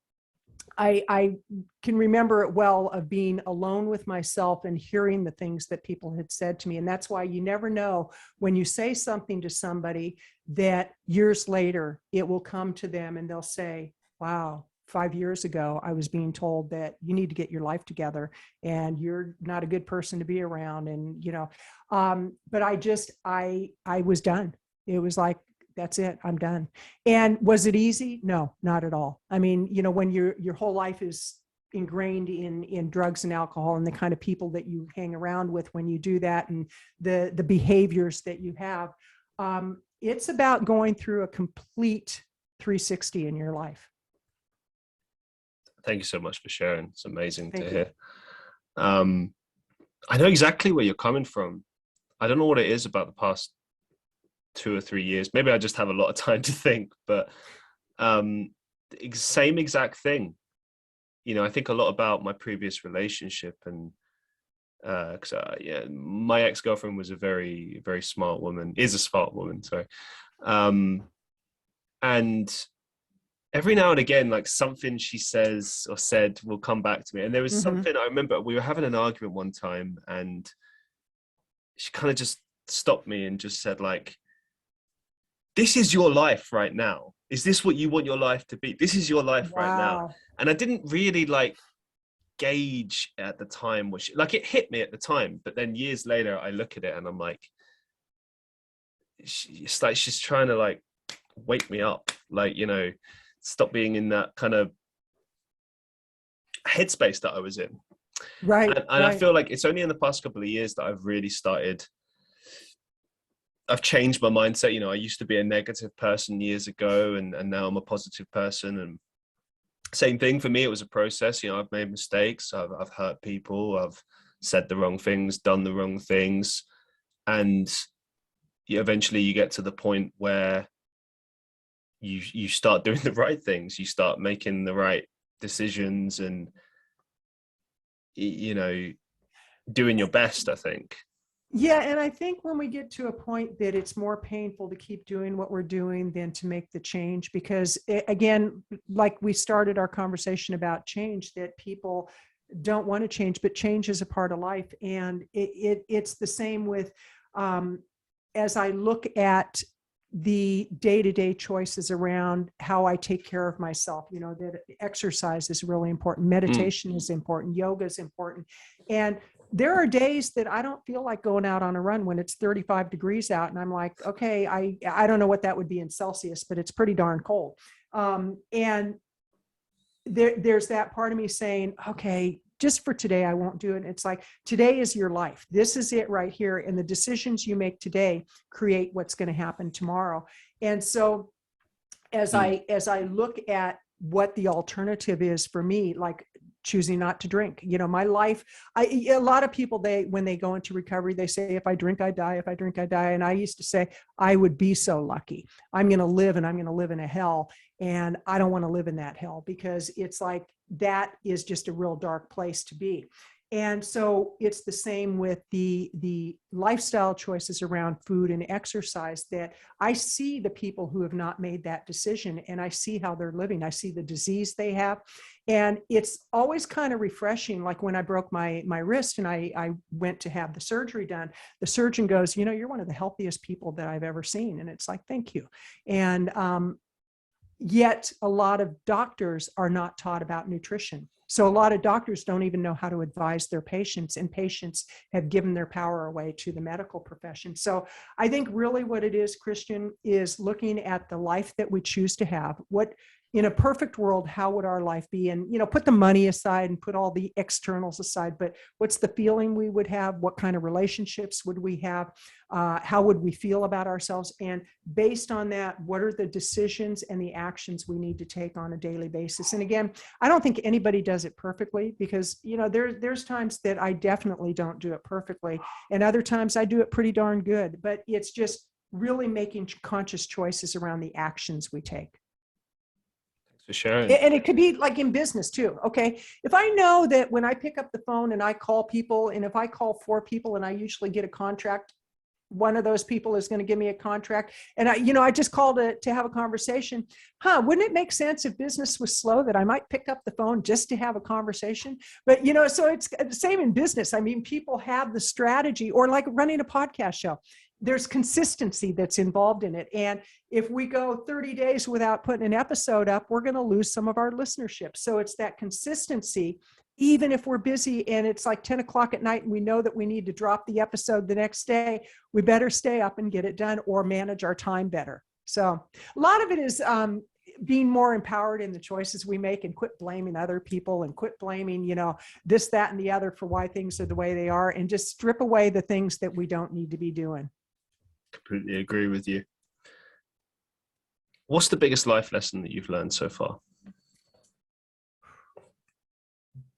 I can remember it well, of being alone with myself and hearing the things that people had said to me. And that's why you never know, when you say something to somebody, that years later it will come to them and they'll say, wow, 5 years ago, I was being told that you need to get your life together and you're not a good person to be around. And, but I was done. It was like, that's it, I'm done. And was it easy? No, not at all. I mean, when your whole life is ingrained in drugs and alcohol and the kind of people that you hang around with when you do that, and the behaviors that you have, it's about going through a complete 360 in your life. Thank you so much for sharing. It's amazing to hear. I know exactly where you're coming from. I don't know what it is about the past 2 or 3 years. Maybe I just have a lot of time to think, but same exact thing. I think a lot about my previous relationship, and my ex-girlfriend was a very, very smart woman, is a smart woman, sorry. And every now and again, like, something she says or said will come back to me. And there was something, I remember we were having an argument one time, and she kind of just stopped me and just said, like, this is your life right now. Is this what you want your life to be? This is your life right now. And I didn't really gauge at the time, which it hit me at the time, but then years later I look at it and I'm like, it's like she's trying to wake me up, stop being in that kind of headspace that I was in. Right. And I feel like it's only in the past couple of years that I've really I've changed my mindset. I used to be a negative person years ago, and now I'm a positive person. And same thing for me, it was a process. I've made mistakes. I've hurt people. I've said the wrong things, done the wrong things. And eventually you get to the point where you start doing the right things. You start making the right decisions and, doing your best, I think. Yeah, and I think when we get to a point that it's more painful to keep doing what we're doing than to make the change, because again, like we started our conversation about change, that people don't want to change, but change is a part of life. And it's the same with, as I look at the day-to-day choices around how I take care of myself, that exercise is really important. Meditation is important. Yoga is important. And there are days that I don't feel like going out on a run when it's 35 degrees out. And I'm like, okay, I don't know what that would be in Celsius, but it's pretty darn cold. And there's that part of me saying, okay, just for today, I won't do it. It's like, today is your life. This is it right here. And the decisions you make today create what's going to happen tomorrow. And so as I look at what the alternative is for me, like choosing not to drink, my life, a lot of people, when they go into recovery, they say, if I drink, I die. If I drink, I die. And I used to say, I would be so lucky. I'm going to live, and I'm going to live in a hell. And I don't want to live in that hell, because it's like, that is just a real dark place to be. And so it's the same with the lifestyle choices around food and exercise, that I see the people who have not made that decision, and I see how they're living. I see the disease they have. And it's always kind of refreshing. Like when I broke my wrist and I went to have the surgery done, the surgeon goes, you're one of the healthiest people that I've ever seen. And it's like, thank you. And yet a lot of doctors are not taught about nutrition. So a lot of doctors don't even know how to advise their patients, and patients have given their power away to the medical profession. So I think really what it is, Christian, is looking at the life that we choose to have. What, in a perfect world, how would our life be? And, put the money aside and put all the externals aside, but what's the feeling we would have? What kind of relationships would we have? How would we feel about ourselves? And based on that, what are the decisions and the actions we need to take on a daily basis? And again, I don't think anybody does it perfectly, because, there's times that I definitely don't do it perfectly. And other times I do it pretty darn good, but it's just really making conscious choices around the actions we take. For sharing. And it could be like in business too. Okay. If I know that when I pick up the phone and I call people, and if I call 4 people and I usually get a contract, one of those people is going to give me a contract. And I just called to have a conversation. Wouldn't it make sense if business was slow that I might pick up the phone just to have a conversation? But, so it's the same in business. I mean, people have the strategy, or like running a podcast show. There's consistency that's involved in it. And if we go 30 days without putting an episode up, we're going to lose some of our listenership. So it's that consistency, even if we're busy and it's like 10 o'clock at night and we know that we need to drop the episode the next day, we better stay up and get it done, or manage our time better. So a lot of it is being more empowered in the choices we make, and quit blaming other people, and quit blaming, this, that, and the other for why things are the way they are, and just strip away the things that we don't need to be doing. Completely agree with you. What's the biggest life lesson that you've learned so far?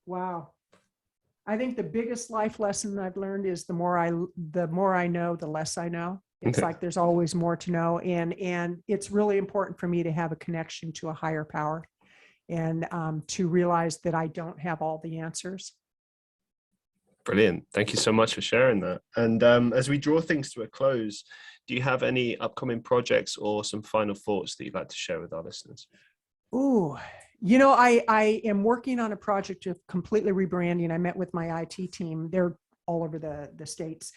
Wow. I think the biggest life lesson I've learned is the more I know, the less I know. It's Okay. like there's always more to know. And it's really important for me to have a connection to a higher power, and to realize that I don't have all the answers. Brilliant. Thank you so much for sharing that. And as we draw things to a close, do you have any upcoming projects or some final thoughts that you'd like to share with our listeners? Ooh, I am working on a project of completely rebranding. I met with my IT team. They're all over the States.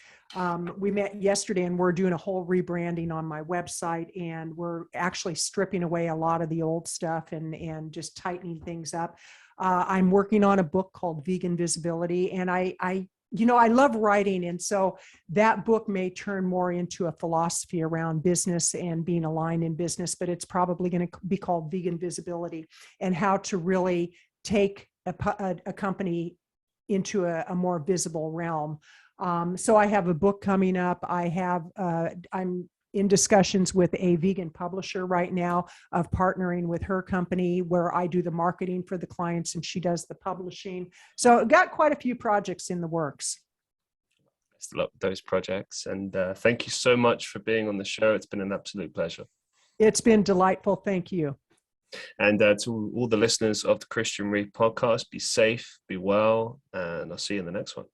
We met yesterday, and we're doing a whole rebranding on my website, and we're actually stripping away a lot of the old stuff and just tightening things up. I'm working on a book called Vegan Visibility, and I love writing. And so that book may turn more into a philosophy around business and being aligned in business, but it's probably going to be called Vegan Visibility, and how to really take a company into a more visible realm. So I have a book coming up. I'm in discussions with a vegan publisher right now of partnering with her company, where I do the marketing for the clients and she does the publishing. So I've got quite a few projects in the works. Love those projects. And thank you so much for being on the show. It's been an absolute pleasure. It's been delightful. Thank you. And to all the listeners of the Christian Reeve Podcast, be safe, be well, and I'll see you in the next one.